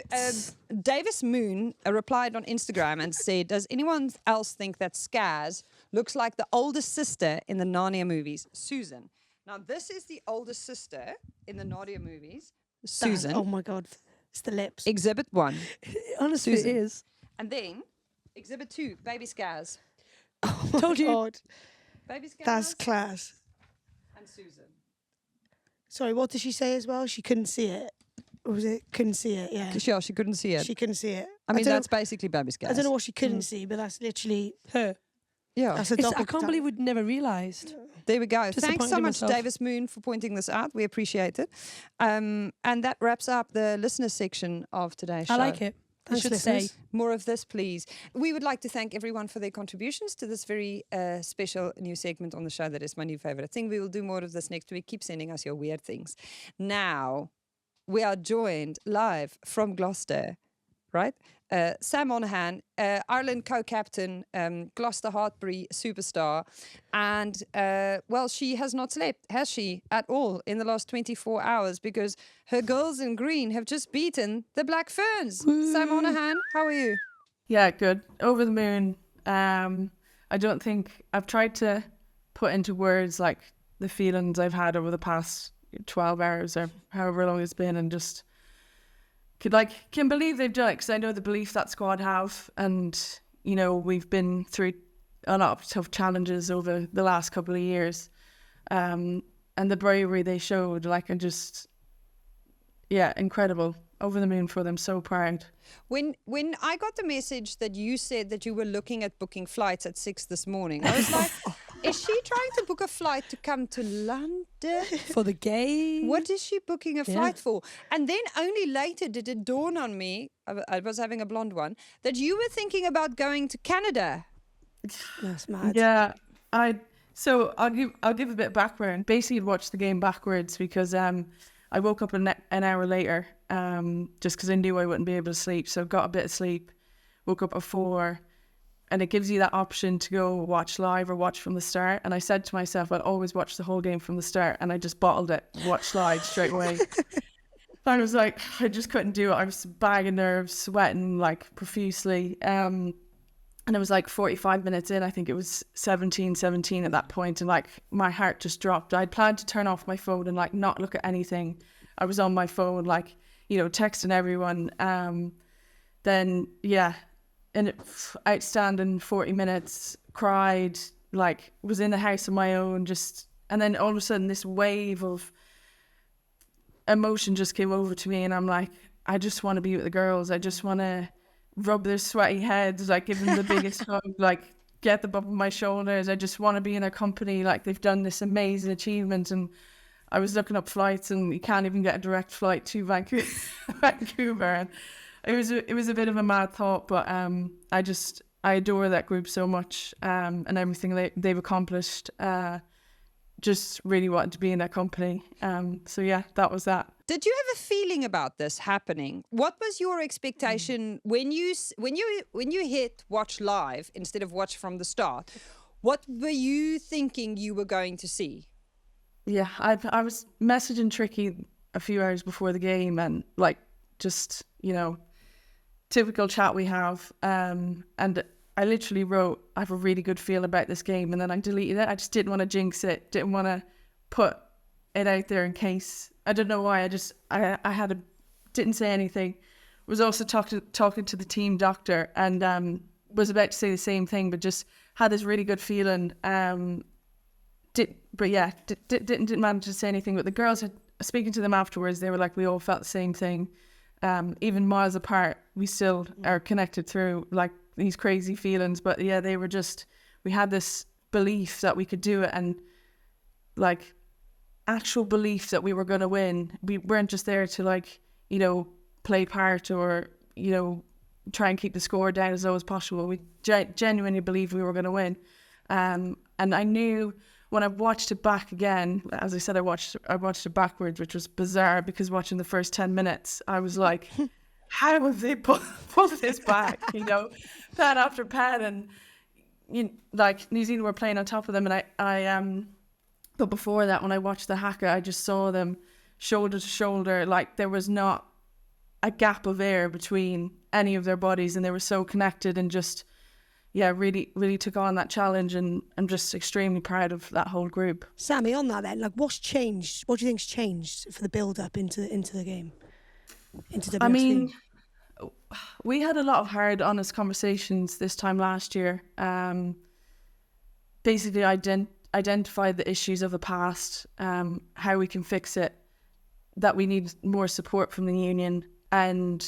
Davis Moon replied on Instagram and said, does anyone else think that Scaz looks like the older sister in the Narnia movies, Susan? Now, this is the older sister in the Narnia movies, Susan. Oh, my God. It's the lips. Exhibit 1. Honestly, Susan. it is. And then Exhibit 2, baby Scaz. Told you. God, Baby Scaz that's Mo class. and Susan. Sorry, what did she say as well? She couldn't see it. Or was it couldn't see it? Yeah. Sure, she couldn't see it. She couldn't see it. I mean, don't that's basically Baby Scaz. I don't know what she couldn't see, but that's literally Her. Yeah. that's a I double. can't believe we'd never realised. There we go. Thanks Disappointed so in much, myself. Davis Moon, for pointing this out. We appreciate it. And that wraps up the listener section of today's show. I like it. I Thanks, should listeners. say. More of this, please. We would like to thank everyone for their contributions to this very special new segment on the show that is my new favorite thing. We will do more of this next week. Keep sending us your weird things. Now, we are joined live from Gloucester, right? Sam Monaghan, Ireland co-captain, Gloucester Hartbury superstar. And, well, she has not slept, has she, at all in the last 24 hours because her girls in green have just beaten the Black Ferns. Sam Monaghan, how are you? Yeah, good. Over the moon. I don't think I've tried to put into words like the feelings I've had over the past 12 hours or however long it's been, and just can believe they've done it, because I know the belief that squad have, and you know, we've been through a lot of tough challenges over the last couple of years, and the bravery they showed, incredible. Over the moon for them, so proud. When I got the message that you said that you were looking at booking flights at 6 this morning, I was like, is she trying to book a flight to come to London? For the game. What is she booking a flight for? And then only later did it dawn on me, I was having a blonde one, that you were thinking about going to Canada. That's mad. Yeah, so I'll give a bit of background. Basically, I'd watched the game backwards because I woke up an hour later, just because I knew I wouldn't be able to sleep. So got a bit of sleep, woke up at 4, and it gives you that option to go watch live or watch from the start. And I said to myself, I'll always watch the whole game from the start. And I just bottled it, watched live straight away. I was like, I just couldn't do it. I was bagging nerves, sweating like profusely. And it was like 45 minutes in, I think it was 17 at that point, and like my heart just dropped. I'd planned to turn off my phone and like not look at anything. I was on my phone, like, you know, texting everyone. Then yeah, and outstanding 40 minutes, cried, like was in the house on my own, and then all of a sudden this wave of emotion just came over to me, and I'm like, I just want to be with the girls. I just want to rub their sweaty heads, like give them the biggest hug, like get them up on my shoulders. I just want to be in their company, like they've done this amazing achievement. And I was looking up flights, and you can't even get a direct flight to Vancouver. And it was a bit of a mad thought, but I adore that group so much, and everything they've accomplished. Just really wanted to be in their company. So yeah, that was that. Did you have a feeling about this happening? What was your expectation when you hit watch live instead of watch from the start? What were you thinking you were going to see? Yeah, I was messaging Tricky a few hours before the game, and like just, you know, typical chat we have, and I literally wrote, I have a really good feel about this game, and then I deleted it. I just didn't want to jinx it, didn't want to put it out there in case. I don't know why. I didn't say anything. Was also talking to the team doctor, and was about to say the same thing, but just had this really good feeling. Didn't manage to say anything. But the girls, speaking to them afterwards, they were like, we all felt the same thing. Even miles apart, we still are connected through like these crazy feelings. But yeah, they were just, we had this belief that we could do it, and like actual belief that we were going to win. We weren't just there to like, you know, play part or, you know, try and keep the score down as low as possible. We genuinely believed we were going to win. And I knew when I watched it back again, as I said, I watched it backwards, which was bizarre, because watching the first 10 minutes, I was like, how have they pulled this back? You know, pen after pen, and like New Zealand were playing on top of them, and I but before that, when I watched the haka, I just saw them shoulder to shoulder, like there was not a gap of air between any of their bodies, and they were so connected, and just, yeah, really, really took on that challenge, and I'm just extremely proud of that whole group. Sammy, on that then, like what's changed? What do you think's changed for the build-up into the game? Into WXV? I mean, we had a lot of hard, honest conversations this time last year. basically identify the issues of the past, how we can fix it, that we need more support from the union. And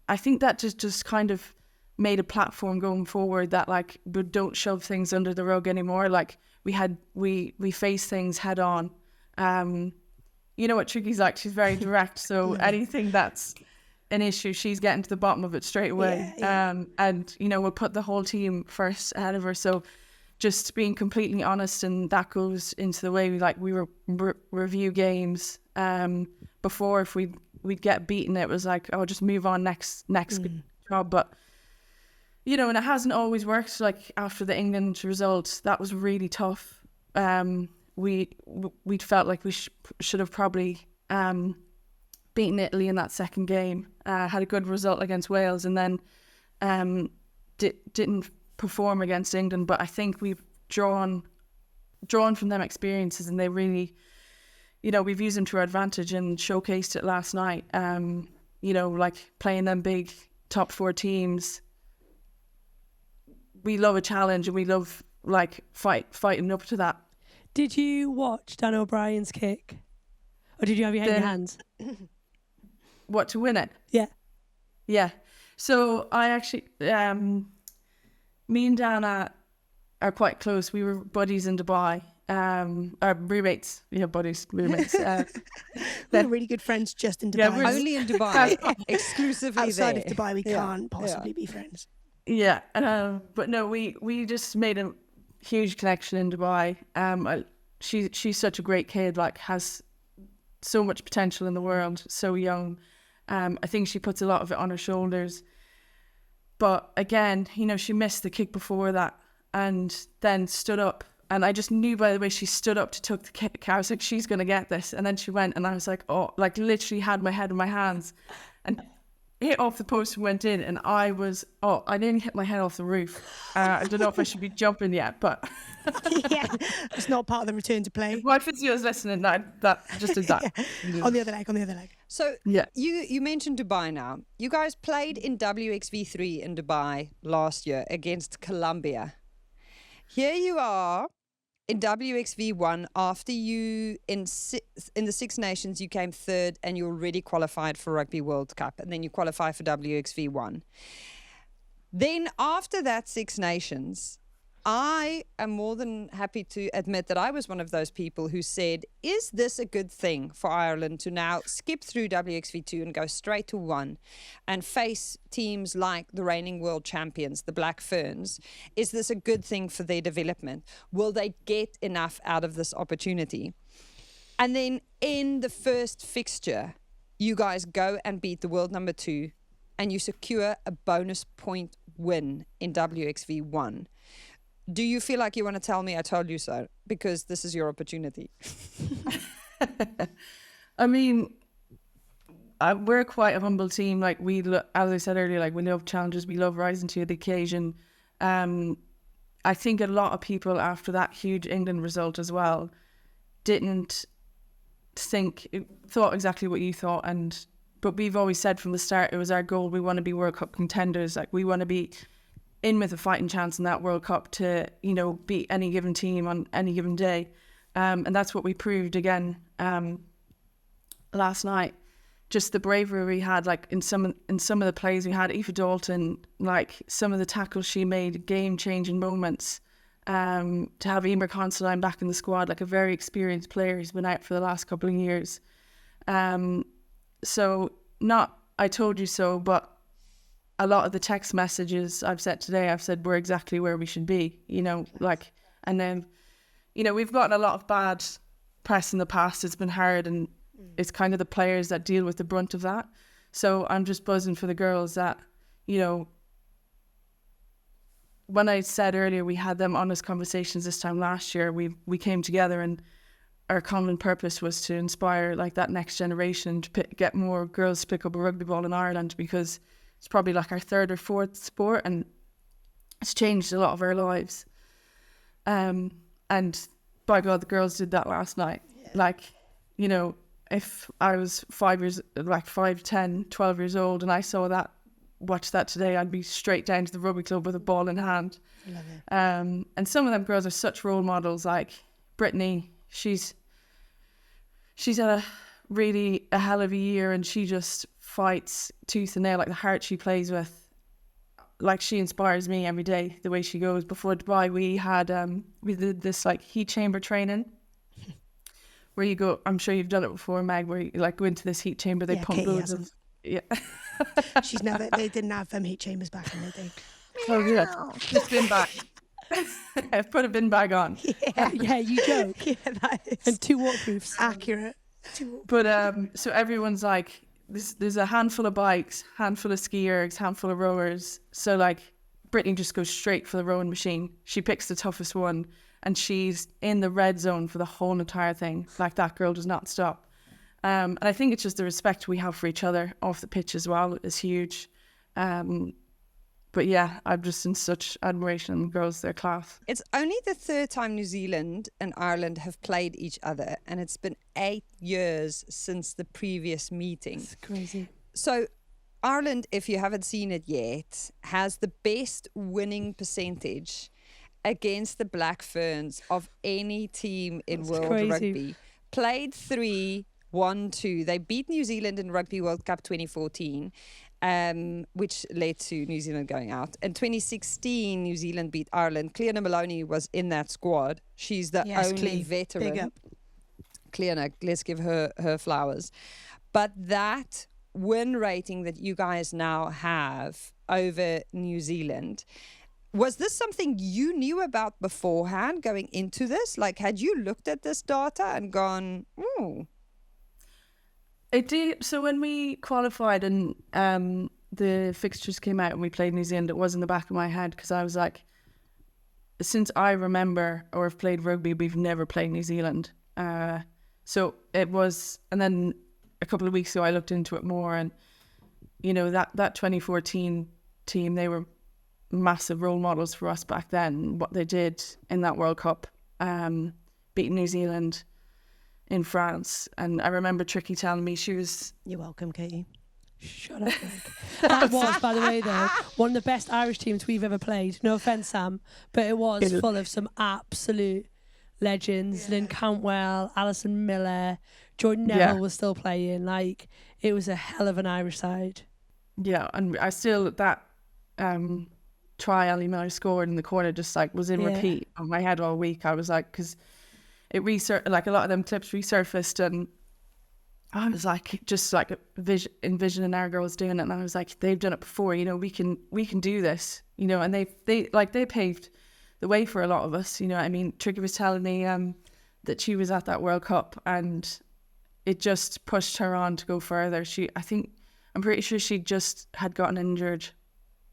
I think that just kind of made a platform going forward that like we don't shove things under the rug anymore. Like we face things head on. You know what Tricky's like, she's very direct, so anything that's an issue, she's getting to the bottom of it straight away. And you know, we'll put the whole team first ahead of her. So just being completely honest, and that goes into the way we review games. Before, if we'd get beaten, it was like, oh, just move on, next job. But you know, and it hasn't always worked. Like after the England result, that was really tough. We felt like we should have probably beaten Italy in that second game. Had a good result against Wales, and then didn't perform against England. But I think we've drawn from them experiences, and they really, you know, we've used them to our advantage and showcased it last night. You know, like playing them big top 4 teams. We love a challenge, and we love like fighting up to that. Did you watch Dan O'Brien's kick, or did you have your head in your hands? What, to win it? Yeah. So I actually, me and Dana are quite close. We were buddies in Dubai. Our roommates, roommates. We're really good friends just in Dubai. Yeah, we're Only in Dubai, exclusively outside there. of Dubai, we can't possibly be friends. Yeah, but no, we just made a huge connection in Dubai. She's such a great kid, like has so much potential in the world, so young. I think she puts a lot of it on her shoulders. But again, you know, she missed the kick before that and then stood up. And I just knew by the way she stood up to take the kick, I was like, she's going to get this. And then she went, and I was like, oh, like literally had my head in my hands and hit off the post and went in. And I nearly hit my head off the roof. I don't know if I should be jumping yet, but... Yeah, it's not part of the return to play. If my physio is listening, that just did that. On the other leg. So yeah. you mentioned Dubai now. You guys played in WXV3 in Dubai last year against Colombia. Here you are in WXV1 after you in the Six Nations you came third and you already qualified for Rugby World Cup, and then you qualify for WXV1. Then after that Six Nations, I am more than happy to admit that I was one of those people who said, is this a good thing for Ireland to now skip through WXV2 and go straight to 1 and face teams like the reigning world champions, the Black Ferns? Is this a good thing for their development? Will they get enough out of this opportunity? And then in the first fixture, you guys go and beat the world number 2 and you secure a bonus point win in WXV1. Do you feel like you want to tell me I told you so? Because this is your opportunity. I mean, we're quite a humble team. Like as I said earlier, like we love challenges. We love rising to the occasion. I think a lot of people after that huge England result as well thought exactly what you thought. But we've always said from the start, it was our goal. We want to be World Cup contenders. Like we want to be in with a fighting chance in that World Cup to, you know, beat any given team on any given day. And that's what we proved again last night. Just the bravery we had, like in some of the plays we had, Aoife Dalton, like some of the tackles she made, game-changing moments. To have Emer Considine back in the squad, like a very experienced player who's been out for the last couple of years. So not I told you so, but a lot of the text messages I've said today, I've said we're exactly where we should be, you know, like, and then, you know, we've gotten a lot of bad press in the past. It's been hard, and it's kind of the players that deal with the brunt of that. So I'm just buzzing for the girls that, you know, when I said earlier we had them honest conversations this time last year, we came together and our common purpose was to inspire like that next generation to get more girls to pick up a rugby ball in Ireland, because it's probably like our 3rd or 4th sport, and it's changed a lot of our lives. And by God, the girls did that last night. Yeah. Like, you know, if I was 5, 10, 12 years old and I saw that watch that today, I'd be straight down to the rugby club with a ball in hand. Love it. And some of them girls are such role models, like Brittany. She's had a hell of a year, and she just fights tooth and nail, like the heart she plays with. Like, she inspires me every day, the way she goes. Before Dubai, we did this like heat chamber training where you go, I'm sure you've done it before, Meg, where you like go into this heat chamber, they pump Katie loads hasn't. of, yeah. They didn't have heat chambers back in the day. Oh, good. Just bin bag. I've put a bin bag on. Yeah, you joke. Yeah, that is And 2 waterproofs. accurate. But so everyone's like, there's a handful of bikes, handful of ski ergs, handful of rowers. So like Brittany just goes straight for the rowing machine. She picks the toughest one, and she's in the red zone for the whole entire thing. Like, that girl does not stop. And I think it's just the respect we have for each other off the pitch as well is huge. But yeah, I'm just in such admiration of the girls, their class. It's only the 3rd time New Zealand and Ireland have played each other, and it's been 8 years since the previous meeting. It's crazy. So Ireland, if you haven't seen it yet, has the best winning percentage against the Black Ferns of any team in World crazy. Rugby. Played 3, won 2. They beat New Zealand in Rugby World Cup 2014. Which led to New Zealand going out. In 2016, New Zealand beat Ireland. Cleona Maloney was in that squad. She's the only veteran. Big up. Cleona, let's give her flowers. But that win rating that you guys now have over New Zealand, was this something you knew about beforehand going into this? Like, had you looked at this data and gone, ooh? It did. So when we qualified and the fixtures came out and we played New Zealand, it was in the back of my head, because I was like, since I remember or have played rugby, we've never played New Zealand. So it was, and then a couple of weeks ago I looked into it more, and you know, that 2014 team, they were massive role models for us back then. What they did in that World Cup, beating New Zealand in France. And I remember Tricky telling me she was... You're welcome, Katie. Shut up, Meg. That was, by the way, though, one of the best Irish teams we've ever played. No offence, Sam, but it was full of some absolute legends. Lynn Cantwell, Alison Miller, Jordan Neville was still playing. Like, it was a hell of an Irish side. Yeah, and I still, that try Ali Miller scored in the corner just like was in repeat on my head all week. I was like, because it like a lot of them clips resurfaced, and I was like, just like envisioning our girls doing it, and I was like, they've done it before, you know, we can do this, you know, and they paved the way for a lot of us, you know. I mean, Tricky was telling me that she was at that World Cup and it just pushed her on to go further. I'm pretty sure she just had gotten injured,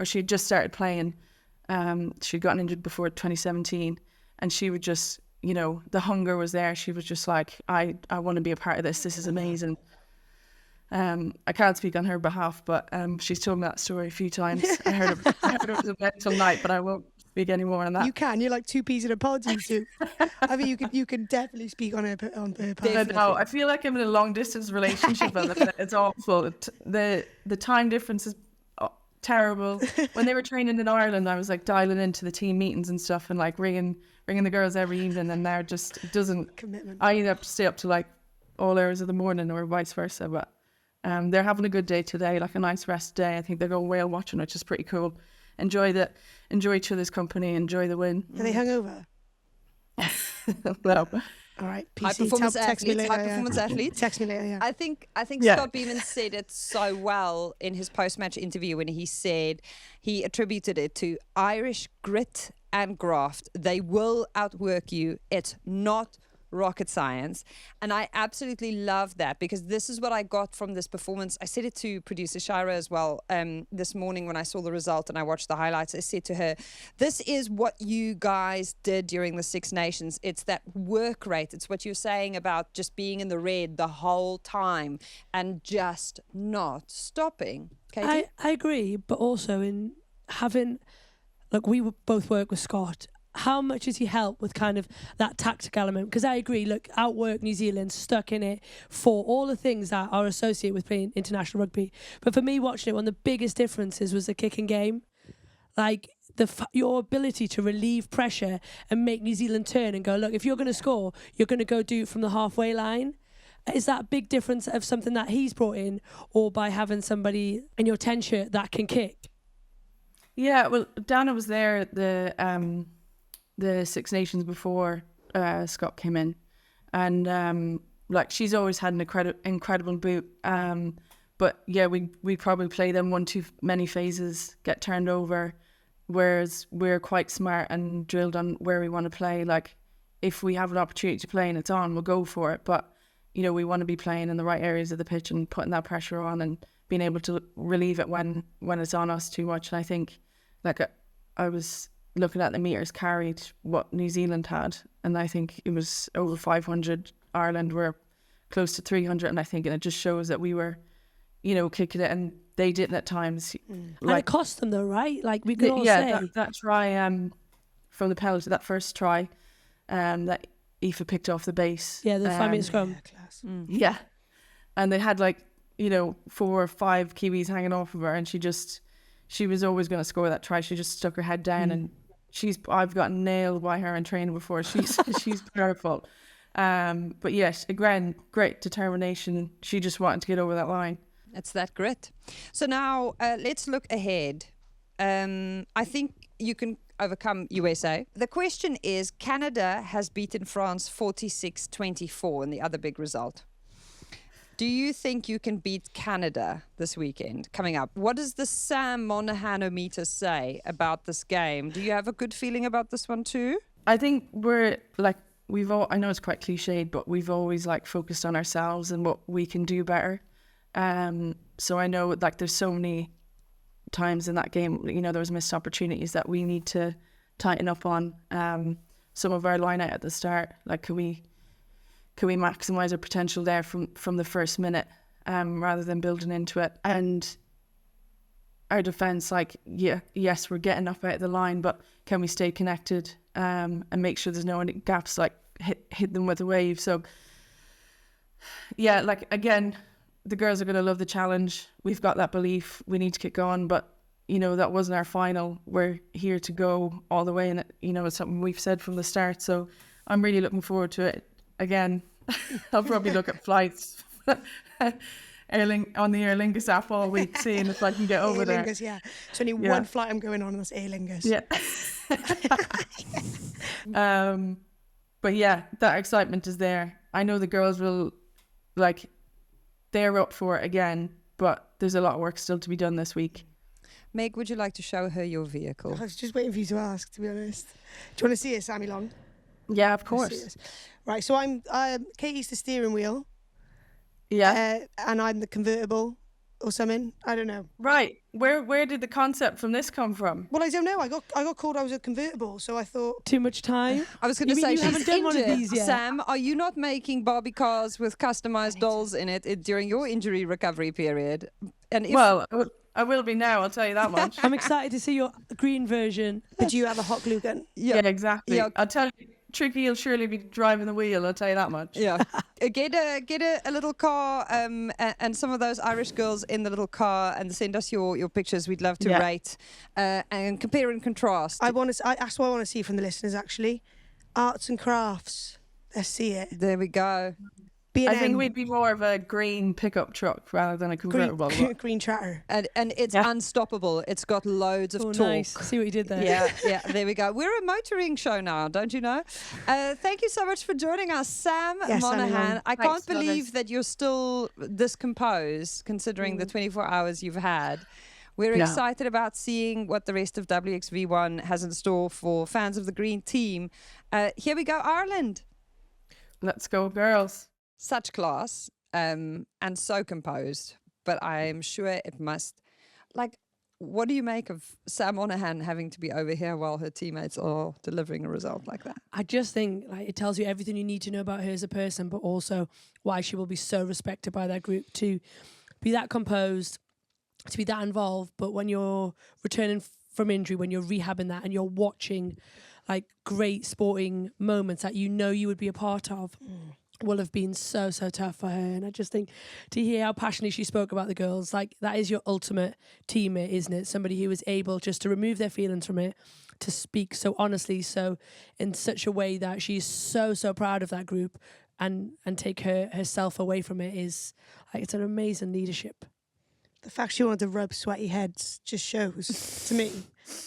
or she had just started playing. She'd gotten injured before 2017, and she would just, you know, the hunger was there. She was just like, I want to be a part of this. This is amazing. I can't speak on her behalf, but she's told me that story a few times. I heard it was a mental night, but I won't speak any more on that. You can. You're like 2 peas in a pod, you two. I mean, you can definitely speak on her behalf. No, I feel like I'm in a long distance relationship. And it's awful. The time difference is terrible. When they were training in Ireland, I was like dialing into the team meetings and stuff, and like ringing the girls every evening, and now just it doesn't. Commitment. I either have to stay up to like all hours of the morning or vice versa. But they're having a good day today, like a nice rest day. I think they're going whale watching, which is pretty cool. Enjoy each other's company, enjoy the win. Are they hungover? No. All right, PC, High performance text me athletes, later. high performance athletes. Text me later, yeah. I think Yeah. Scott Beeman said it so well in his post-match interview when he said he attributed it to Irish grit and graft. They will outwork you. It's not rocket science. And I absolutely love that, because this is what I got from this performance. I said it to producer Shira as well this morning when I saw the result and I watched the highlights. I said to her, this is what you guys did during the Six Nations. It's that work rate. It's what you're saying about just being in the red the whole time and just not stopping. Katie? I agree, but also in having, like, we both work with Scott, how much has he helped with kind of that tactical element? Because I agree, look, outwork New Zealand, stuck in it for all the things that are associated with playing international rugby. But for me, watching it, one of the biggest differences was the kicking game. Like, your ability to relieve pressure and make New Zealand turn and go, look, if you're going to score, you're going to go do it from the halfway line. Is that a big difference of something that he's brought in, or by having somebody in your 10 shirt that can kick? Yeah, well, Dana was there at the Six Nations before Scott came in, and like, she's always had an incredible boot. But yeah, we probably play them one too many phases, get turned over, whereas we're quite smart and drilled on where we want to play. Like, if we have an opportunity to play and it's on, we'll go for it. But you know, we want to be playing in the right areas of the pitch and putting that pressure on and being able to relieve it when it's on us too much. And I think, like, I was looking at the meters carried what New Zealand had, and I think it was over 500. Ireland were close to 300, and I think it just shows that we were, you know, kicking it, and they didn't at times. And it cost them though, right? Like, we could all say that try from the penalty, that first try, that Aoife picked off the base. Yeah, the 5 minute scrum. Yeah, and they had, like, you know, 4 or 5 Kiwis hanging off of her, and she was always going to score that try. She just stuck her head down, and I've gotten nailed by her in training before. She's powerful. But yes, again, great determination. She just wanted to get over that line. It's that grit. So now let's look ahead. I think you can overcome USA. The question is, Canada has beaten France 46-24 in the other big result. Do you think you can beat Canada this weekend coming up? What does the Sam Monaghan-o-meter say about this game? Do you have a good feeling about this one too? I think we're like, I know it's quite cliched, but we've always like focused on ourselves and what we can do better. So I know, like, there's so many times in that game, you know, there was missed opportunities that we need to tighten up on. Some of our line out at the start, like, can we maximise our potential there from the first minute, rather than building into it? And our defence, like, yes, we're getting up out of the line, but can we stay connected, and make sure there's no gaps, like hit them with a wave? So yeah, like, again, the girls are going to love the challenge. We've got that belief. We need to kick on, but you know, that wasn't our final. We're here to go all the way, and you know, it's something we've said from the start. So I'm really looking forward to it. Again, I'll probably look at flights on the Aer Lingus app all week, seeing if I can get over there. Yeah. It's only one flight I'm going on, and that's Aer Lingus. Yeah. But yeah, that excitement is there. I know the girls will, like, they're up for it again, but there's a lot of work still to be done this week. Meg, would you like to show her your vehicle? I was just waiting for you to ask, to be honest. Do you want to see it, Sammy Long? Yeah, of course. Right, so I'm Katie's the steering wheel. Yeah. And I'm the convertible or something. I don't know. Right. Where did the concept from this come from? Well, I don't know. I got called I was a convertible, so I thought Too much time. I was going to say, you she's haven't done one of injured. these yet? Sam, are you not making Barbie cars with customized dolls in it during your injury recovery period? And if, Well, I will be now, I'll tell you that much. I'm excited to see your green version. But you have a hot glue gun. Yeah, exactly. Yeah. I'll tell you, Tricky will surely be driving the wheel, I'll tell you that much. yeah, get a little car, and some of those Irish girls in the little car, and send us your pictures. We'd love to rate and compare and contrast. That's what I want to see from the listeners, actually. Arts and crafts. Let's see it. There we go. B&M. I think we'd be more of a green pickup truck rather than a convertible. Green Tracker. And it's unstoppable. It's got loads of torque. Nice. See what you did there. Yeah, there we go. We're a motoring show now, don't you know? Thank you so much for joining us, Sam Monaghan. I can't believe that you're still this composed, considering the 24 hours you've had. We're excited about seeing what the rest of WXV1 has in store for fans of the green team. Here we go, Ireland. Let's go, girls. Such class, and so composed, but I'm sure it must, like, what do you make of Sam Monaghan having to be over here while her teammates are delivering a result like that? I just think, like, it tells you everything you need to know about her as a person, but also why she will be so respected by that group, to be that composed, to be that involved. But when you're returning from injury, when you're rehabbing that and you're watching like great sporting moments that you know you would be a part of, will have been so tough for her. And I just think to hear how passionately she spoke about the girls, like that is your ultimate teammate, isn't it? Somebody who is able just to remove their feelings from it, to speak so honestly, so in such a way that she's so proud of that group, and take herself away from it is like, it's an amazing leadership. The fact she wanted to rub sweaty heads just shows to me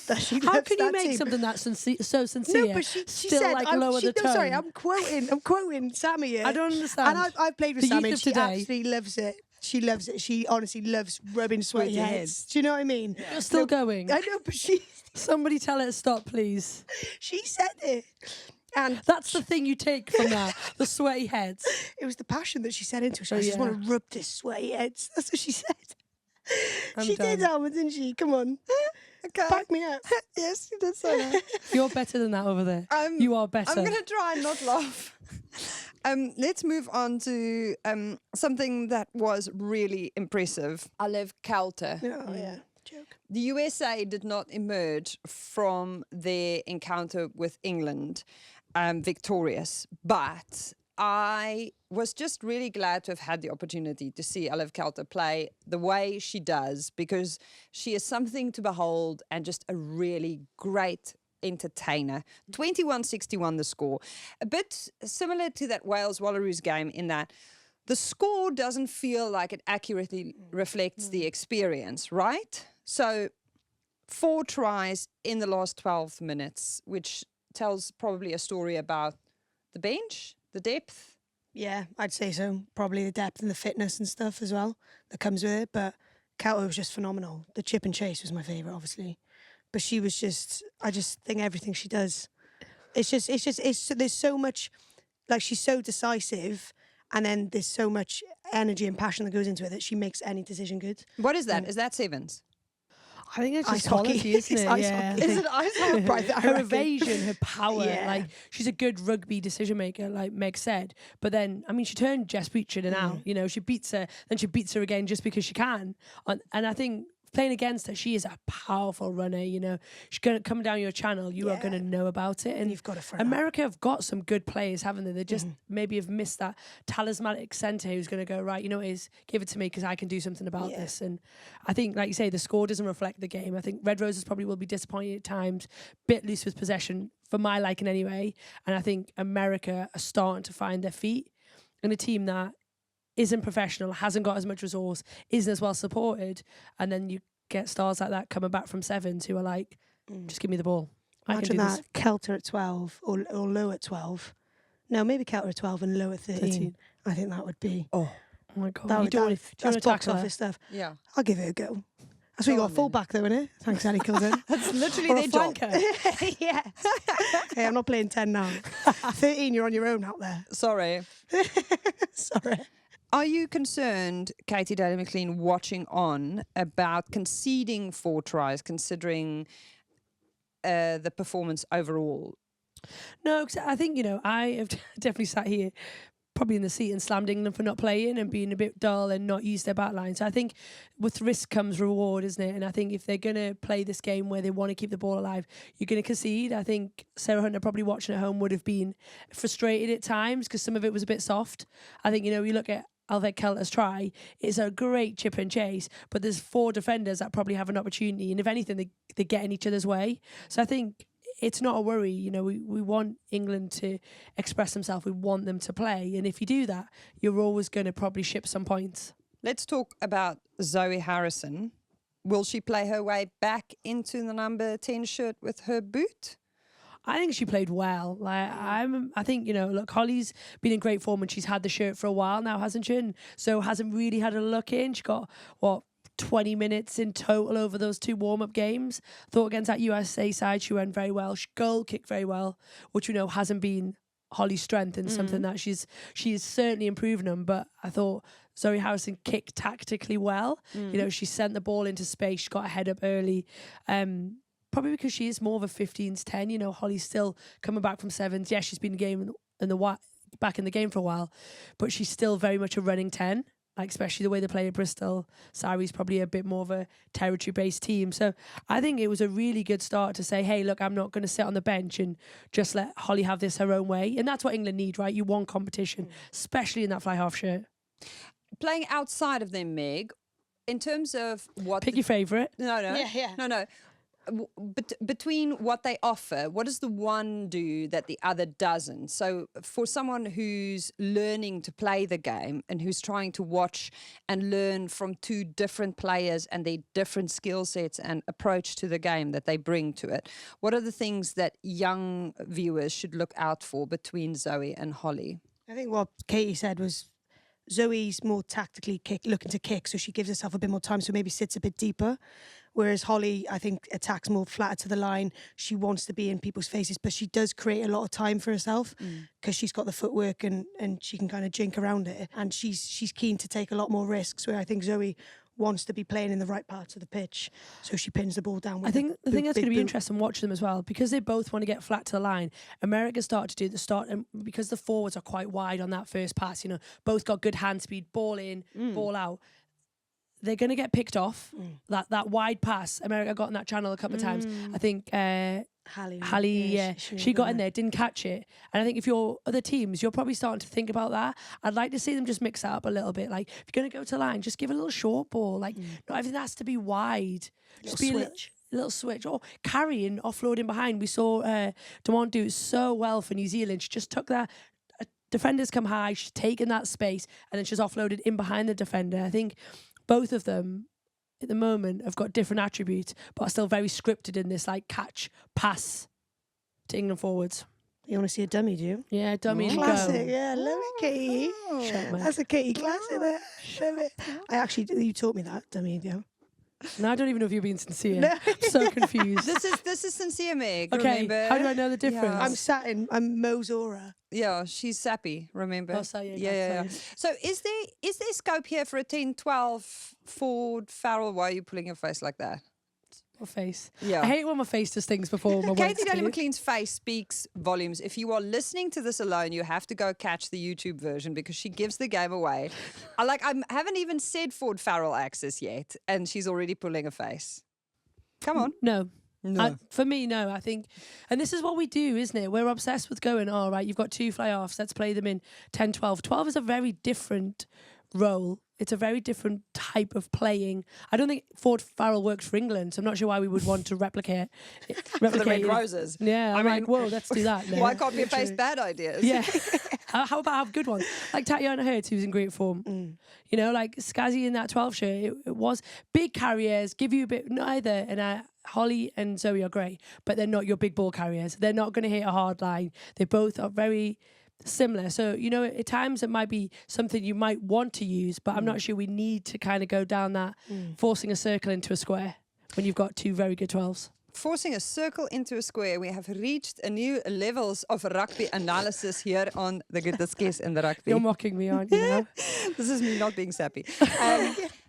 that she How loves can you that make team. something that so sincere? No, but she still said, like lower the tone? Sorry, I'm quoting Sammy here. I don't understand. And I've played with The Sammy youth and of she today. absolutely loves it. She loves it. She honestly loves rubbing sweaty Sweaty heads. heads. Do you know what I mean? You're still going. I know, but she Somebody tell her to stop, please. said it. And That's the thing you take from that, the sweaty heads. it was the passion that she said into it. She Oh, I just yeah. want to rub this sweaty heads. That's what she said. I'm She did, done. Elma, didn't she? Come on. Okay. Back me up. Yes, you did say that. You're better than that over there. You are better. I'm going to try and not laugh. Let's move on to something that was really impressive. Olive Kelter. Oh, yeah. Joke. The USA did not emerge from their encounter with England victorious, but I was just really glad to have had the opportunity to see Olive Kelter play the way she does, because she is something to behold and just a really great entertainer. 21-61 the score. A bit similar to that Wales Wallaroos game in that the score doesn't feel like it accurately reflects the experience, right? So 4 tries in the last 12 minutes, which tells probably a story about the bench, the depth. Yeah, I'd say so. Probably the depth and the fitness and stuff as well that comes with it. But Kelter was just phenomenal. The chip and chase was my favourite, obviously. But she was just, I just think everything she does, it's there's so much, like she's so decisive, and then there's so much energy and passion that goes into it that she makes any decision good. What is that? Is that sevens? I think it's Ice just hockey. quality, isn't It's it? ice Yeah. hockey. Is it ice hockey? Right, I Her reckon. evasion, her power. Yeah. Like, she's a good rugby decision maker, like Meg said. But then, I mean, she turned Jess Butcher out. You know, she beats her, then she beats her again just because she can. And I think playing against her, she is a powerful runner. You know, she's going to come down your channel. You are going to know about it. And You've got to throw America have got some good players, haven't they? They just maybe have missed that talismanic centre who's going to go, right, you know what it is, give it to me because I can do something about this. And I think, like you say, the score doesn't reflect the game. I think Red Roses probably will be disappointed at times, bit loose with possession, for my liking anyway. And I think America are starting to find their feet in a team that isn't professional, hasn't got as much resource, isn't as well supported, and then you get stars like that coming back from sevens who are like, just give me the ball. Imagine that, Kelter at 12 or low at 12. No, maybe Kelter at 12 and low at 13. I think that would be... Oh my God. That would, do you want that's to box tackle her? office stuff. Yeah. I'll give it a go. That's what you got a full back though, innit? Thanks, Annie Kilden. That's literally Or their a job. flanker. Yeah. Hey, I'm not playing 10 now. 13, you're on your own out there. Sorry. Sorry. Are you concerned, Katy Daley-Mclean, watching on about conceding 4 tries, considering the performance overall? No, because I think, you know, I have definitely sat here probably in the seat and slammed England for not playing and being a bit dull and not used their back line. So I think with risk comes reward, isn't it? And I think if they're going to play this game where they want to keep the ball alive, you're going to concede. I think Sarah Hunter, probably watching at home, would have been frustrated at times because some of it was a bit soft. I think, you know, you look at Olive Kelter's try, it's a great chip and chase, but there's 4 defenders that probably have an opportunity. And if anything, they get in each other's way. So I think it's not a worry. You know, we want England to express themselves. We want them to play. And if you do that, you're always going to probably ship some points. Let's talk about Zoe Harrison. Will she play her way back into the number 10 shirt with her boot? I think she played well. Like I think, you know, look, Holly's been in great form and she's had the shirt for a while now, hasn't she? And so hasn't really had a look in. She got, 20 minutes in total over those 2 warm-up games. Thought against that USA side, she went very well. She goal kicked very well, which we know hasn't been Holly's strength and something that she is certainly improving on. But I thought Zoe Harrison kicked tactically well. You know, she sent the ball into space. She got a head up early. Probably because she is more of a 15-10. You know, Holly's still coming back from sevens. Yeah, she's been back in the game for a while, but she's still very much a running 10. like especially the way they play at Bristol. Surrey's probably a bit more of a territory-based team. So I think it was a really good start to say, hey, look, I'm not going to sit on the bench and just let Holly have this her own way. And that's what England need, right? You want competition, especially in that fly half shirt. Playing outside of them, Meg, in terms of what... Pick your favourite. No. Yeah. No. But between what they offer, what does the one do that the other doesn't? So for someone who's learning to play the game and who's trying to watch and learn from two different players and their different skill sets and approach to the game that they bring to it, what are the things that young viewers should look out for between Zoe and Holly? I think what Katie said was Zoe's more tactically looking to kick, so she gives herself a bit more time, so maybe sits a bit deeper. Whereas Holly, I think, attacks more flatter to the line. She wants to be in people's faces, but she does create a lot of time for herself because she's got the footwork and she can kind of jink around it. And she's keen to take a lot more risks, where I think Zoe wants to be playing in the right parts of the pitch, so she pins the ball down. With I think the thing that's going to be boot. interesting watching them as well, because they both want to get flat to the line. America started to do the start, and because the forwards are quite wide on that first pass, you know, both got good hand speed, ball in, ball out. They're going to get picked off. That wide pass, America got in that channel a couple of times. I think Hallie, she got in there, didn't catch it. And I think if you're other teams, you're probably starting to think about that. I'd like to see them just mix that up a little bit. Like, if you're going to go to the line, just give a little short ball. Like, not everything has to be wide. Just be a little switch. Or carrying, offloading behind. We saw Dumont do so well for New Zealand. She just took that. Defenders come high, she's taken that space, and then she's offloaded in behind the defender. I think both of them at the moment have got different attributes, but are still very scripted in this like catch, pass to England forwards. You want to see a dummy, do you? Yeah, dummy and Classic, go. yeah, love it, Katie. That's a Katie classic there. Love it. You taught me that, dummy, yeah. No, I don't even know if you're being sincere. No. I'm so confused. This is sincere, Meg. Okay, remember? how do I know the difference? Yeah. I'm Mo's aura. Yeah, she's sappy, remember? Oh, so yeah. So is there scope here for a 10-12 Ford Farrell? Why are you pulling your face like that? My face. Yeah. I hate when my face does things before my words Katy do. Daley-Mclean's face speaks volumes. If you are listening to this alone, you have to go catch the YouTube version because she gives the game away. I haven't even said Ford Farrell access yet, and she's already pulling a face. Come on. No. No. For me, no. I think, and this is what we do, isn't it? We're obsessed with going, all right, you've got two fly-offs, let's play them in 10-12. 12 is a very different role. It's a very different type of playing. I don't think Ford Farrell works for England, so I'm not sure why we would want to replicate For the Red Roses. Yeah, I'm like, whoa, let's do that. No. Why copy and paste bad ideas? Yeah. How about have good ones? Like Tatiana Hurts, who's in great form. You know, like Scazzy in that 12 shirt, it was big carriers, give you a bit, neither. And Holly and Zoe are great, but they're not your big ball carriers. They're not going to hit a hard line. They both are very similar. So, you know, at times it might be something you might want to use, but I'm not sure we need to kind of go down that forcing a circle into a square when you've got two very good 12s. Forcing a circle into a square. We have reached a new levels of rugby analysis here on the Good Scaz in the Rugby. You're mocking me, aren't you? Now? This is me not being sappy.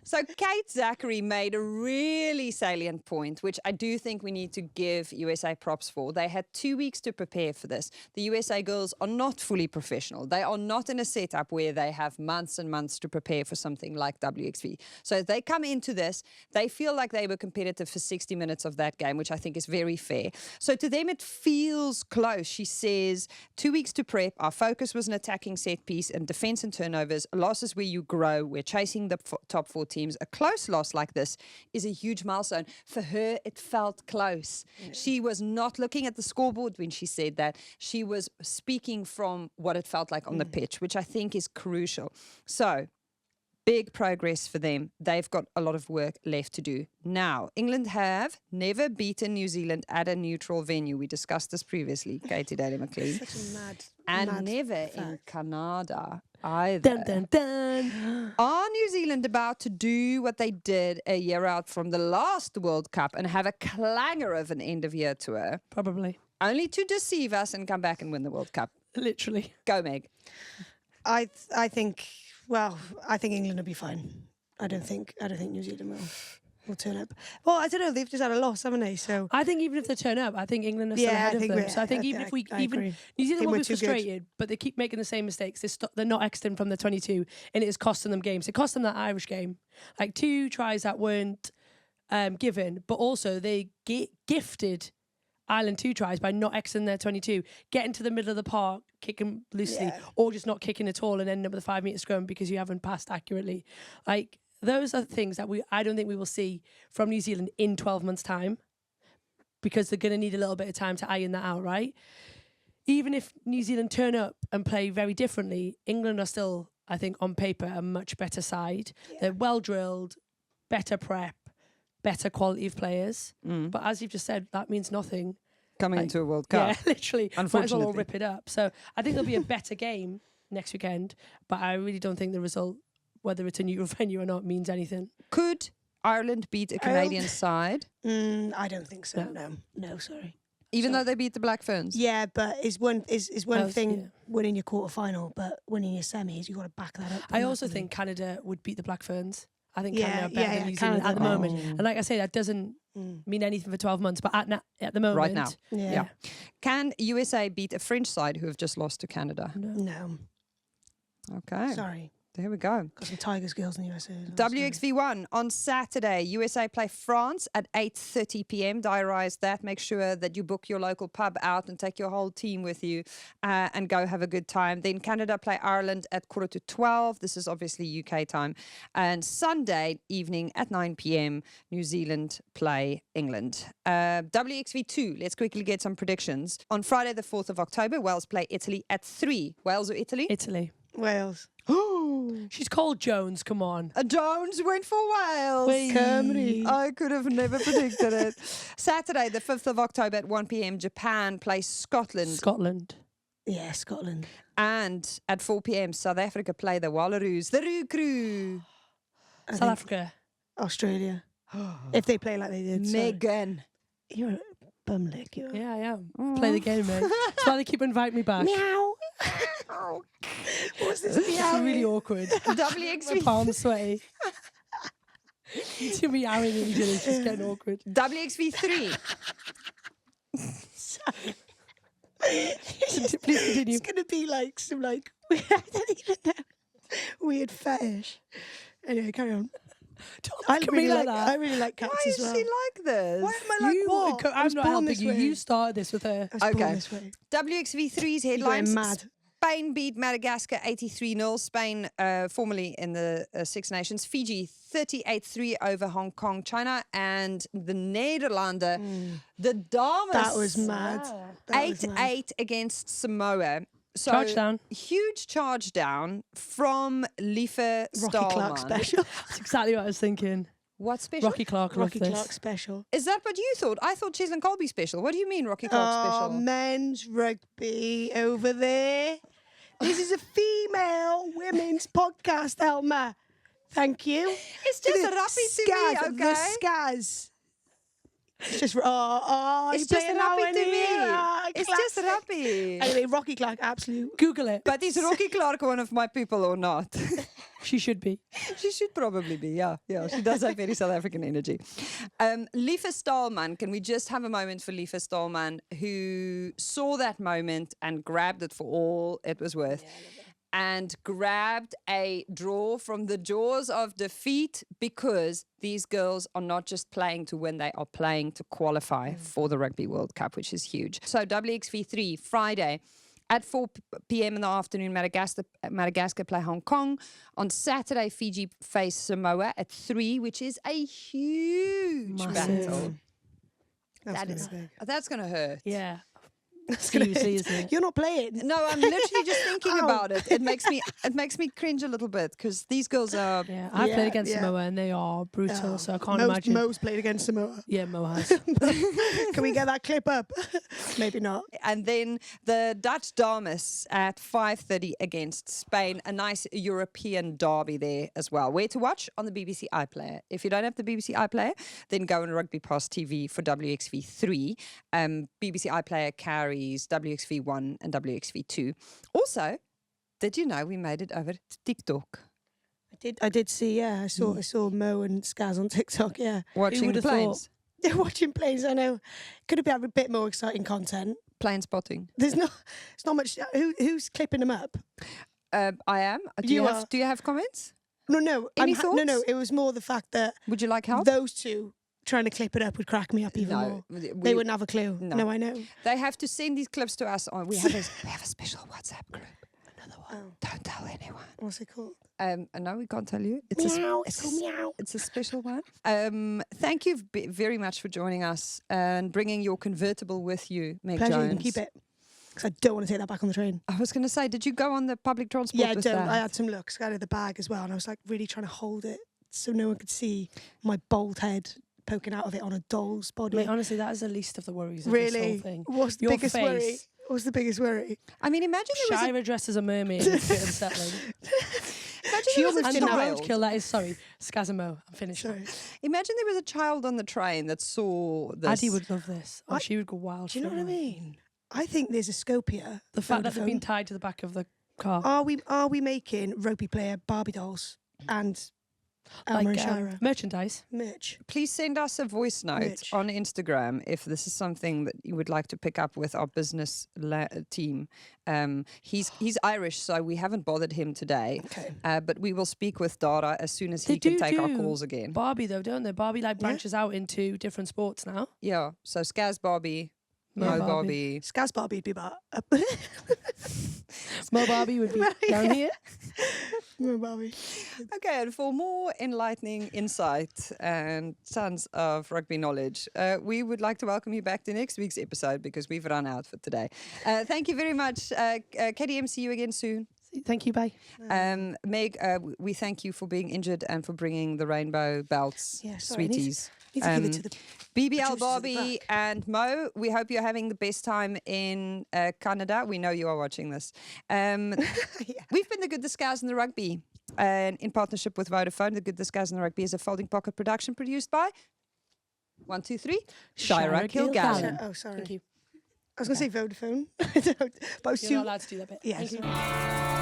So Kate Zachary made a really salient point, which I do think we need to give USA props for. They had 2 weeks to prepare for this. The USA girls are not fully professional. They are not in a setup where they have months and months to prepare for something like WXV. So they come into this, they feel like they were competitive for 60 minutes of that game, which I think is very fair. So to them, it feels close. She says, 2 weeks to prep. Our focus was an attacking set piece and defense and turnovers. Loss is where you grow. We're chasing the top 4 teams. A close loss like this is a huge milestone. For her, it felt close. She was not looking at the scoreboard when she said that. She was speaking from what it felt like on the pitch, which I think is crucial. So, big progress for them. They've got a lot of work left to do. Now, England have never beaten New Zealand at a neutral venue. We discussed this previously, Katy Daley-Mclean. Such a mad And never fact. in Canada either. Dun, dun, dun. Are New Zealand about to do what they did a year out from the last World Cup and have a clanger of an end-of-year tour, Probably. only to deceive us and come back and win the World Cup? Literally. Go, Meg. I think England will be fine. I don't think New Zealand will. will turn up. Well, I don't know. They've just had a loss, haven't they? So I think even if they turn up, I think England are still ahead of them. So I think even if we I agree. New Zealand will we're be too good. frustrated, but they keep making the same mistakes. They're not exiting from the 22, and it is costing them games. It cost them that Irish game, like 2 tries that weren't given, but also they gifted Ireland 2 tries by not exiting their 22, getting to the middle of the park, kicking loosely, or just not kicking at all and ending up with a 5 metre scrum because you haven't passed accurately. Like, those are things that I don't think we will see from New Zealand in 12 months' time, because they're going to need a little bit of time to iron that out, right? Even if New Zealand turn up and play very differently, England are still, I think, on paper, a much better side. They're well drilled, better prep, better quality of players. But as you've just said, that means nothing. Coming into a World Cup. Yeah, literally. Might as well all Unfortunately. rip it up. So I think there'll be a better game next weekend, but I really don't think the result, whether it's a neutral venue or not, means anything. Could Ireland beat a Canadian side, I don't think so. No, sorry. even though they beat the Black Ferns? Yeah, but is one thing yeah. winning your quarter final, but winning your semis, you got to back that up. I also think Canada would beat the Black Ferns. I think Yeah, Canada are better yeah, than New Zealand Canada at the are. moment. And like I say, that doesn't mean anything for 12 months, but at the moment. Right now. Yeah. Can USA beat a French side who have just lost to Canada? No. Okay. Sorry. There we go. Got some Tigers girls in the USA. as well, so- WXV1 on Saturday. USA play France at 8:30 p.m. Diarise that. Make sure that you book your local pub out and take your whole team with you and go have a good time. Then Canada play Ireland at 11:45. This is obviously UK time. And Sunday evening at 9 p.m. New Zealand play England. WXV2, let's quickly get some predictions. On Friday the 4th of October, Wales play Italy at 3. Wales or Italy? Italy. Wales. She's called Jones, come on. Jones went for Wales. Cymru. I could have never predicted it. Saturday, the 5th of October at 1 p.m, Japan plays Scotland. Scotland. Yeah, Scotland. And at 4 p.m, South Africa play the Wallaroos, the Roo Crew. South Africa. Australia. If they play like they did. sorry. Megan. You're a bum lick. You are. Yeah, I am. Play the game, mate. That's why they keep inviting me back. Meow. What's this meow? It's really awkward. My WXV, palms sweaty. Too meowing at each other, it's just getting awkward. WXV3. Please continue. It's gonna be like some I don't even know, weird fetish. Anyway, carry on. Don't look at me like that. I really like cats Why as is well. she like this? Why am I like what? I I'm was not born helping this you. way. You started this with her. I was born Okay. this way. WXV3's You're going headlines. mad. Spain beat Madagascar 83-0. Spain, formerly in the Six Nations. Fiji 38-3 over Hong Kong, China. And the Nederlander, the dames. That was mad. That was mad. 8-8 against Samoa. So Charge down. huge charge down from Lieve Rocky Clark Stallman. special. That's exactly what I was thinking. What special? Rocky Clark, love Rocky this. Clark special. Is that what you thought? I thought Cheslin Colby special. What do you mean Rocky Clark special? Men's rugby over there. This is a female women's podcast, Elma. Thank you. It's just a rappy to me, okay? The Scaz. It's just, It's just a rappy to me. It's just rappy. Anyway, Rocky Clark, absolute. Google it. But is Rocky Clark one of my people or not? She should be. She should probably be, yeah. She does have very South African energy. Lieve Stallman, can we just have a moment for Lieve Stallman, who saw that moment and grabbed it for all it was worth, and grabbed a draw from the jaws of defeat, because these girls are not just playing to win, they are playing to qualify for the Rugby World Cup, which is huge. So WXV3, Friday, at 4 p.m. in the afternoon, Madagascar play Hong Kong. On Saturday, Fiji face Samoa at 3, which is a huge battle. That's going to hurt. Yeah. That's gonna Seriously, hit. isn't it? You're not playing. No, I'm literally just thinking Ow. about it. It makes me cringe a little bit, because these girls are. Yeah, I've Yeah, played against yeah. Samoa and they are brutal, so I can't Mo's, imagine. Mo's played against Samoa. Yeah, Mo has. Can we get that clip up? Maybe not. And then the Dutch dames at 5:30 against Spain. A nice European derby there as well. Where to watch? On the BBC iPlayer. If you don't have the BBC iPlayer, then go on Rugby Pass TV for WXV3. BBC iPlayer carries WXV1 and WXV2. Also, did you know we made it over to TikTok? I did see. Yeah, I saw Mo and Scaz on TikTok. Yeah, Watching the planes. They're watching planes. I know. Could have been a bit more exciting content. Plane spotting. It's not much. Who's clipping them up? I am. Do you have comments? No. Any thoughts? No. It was more the fact that Would you like help? those two trying to clip it up would crack me up even more. They wouldn't have a clue. No, I know. They have to send these clips to us. We have a special WhatsApp group. Another one. Don't tell anyone. What's it called? No, we can't tell you. It's called Meow. It's a special one. Thank you very much for joining us and bringing your convertible with you, Meg Pleasure. Jones. You can keep it. Because I don't want to take that back on the train. I was going to say, did you go on the public transport? Yeah, with that? I had some looks out of the bag as well, and I was like really trying to hold it so no one could see my bald head poking out of it on a doll's body. Mate, honestly, that is the least of the worries of this whole thing. What's the biggest worry? What's the biggest worry? I mean, imagine there was Shira dressed as a mermaid. It's a bit unsettling. Imagine there was a And the child. roadkill, that is, sorry, Scaz Mo. I'm finished. Sorry. Imagine there was a child on the train that saw this. Addie would love this. Or she would go wild. Do you know for what I it. mean? I think there's a scope here. The fact that they've Vodafone. been tied to the back of the car. Are we making rugby player Barbie dolls and Elma and Shira merchandise. merch? Please send us a voice note Mitch. on Instagram if this is something that you would like to pick up with our business team. He's Irish, so we haven't bothered him today. Okay. But we will speak with Dara as soon as They he can do take our do calls again. Barbie though, don't they? Barbie branches out into different sports now. Yeah. So Scaz Barbie, Mo Mo Barbie. Barbie. Scaz Barbie would be about Mo Barbie would be Well, down yeah. here. Mo Barbie. Okay, and for more enlightening insight and tons of rugby knowledge, we would like to welcome you back to next week's episode because we've run out for today. Thank you very much. KDM, see you again soon. Thank you, bye. Meg, we thank you for being injured and for bringing the rainbow belts, Yeah, sorry, I need sweeties. Need to give it to the BBL producers at the Barbie back. and Mo, we hope you're having the best time in Canada. We know you are watching this. We've been The Good, the Scaz and the Rugby, and in partnership with Vodafone. The Good, the Scaz and the Rugby is a folding pocket production produced by 1, 2, 3 Shira Kilgallen. Oh, sorry. Thank you. I was going to say Vodafone, but I was You're too. not allowed to do that bit. Yeah, Thank you. sorry.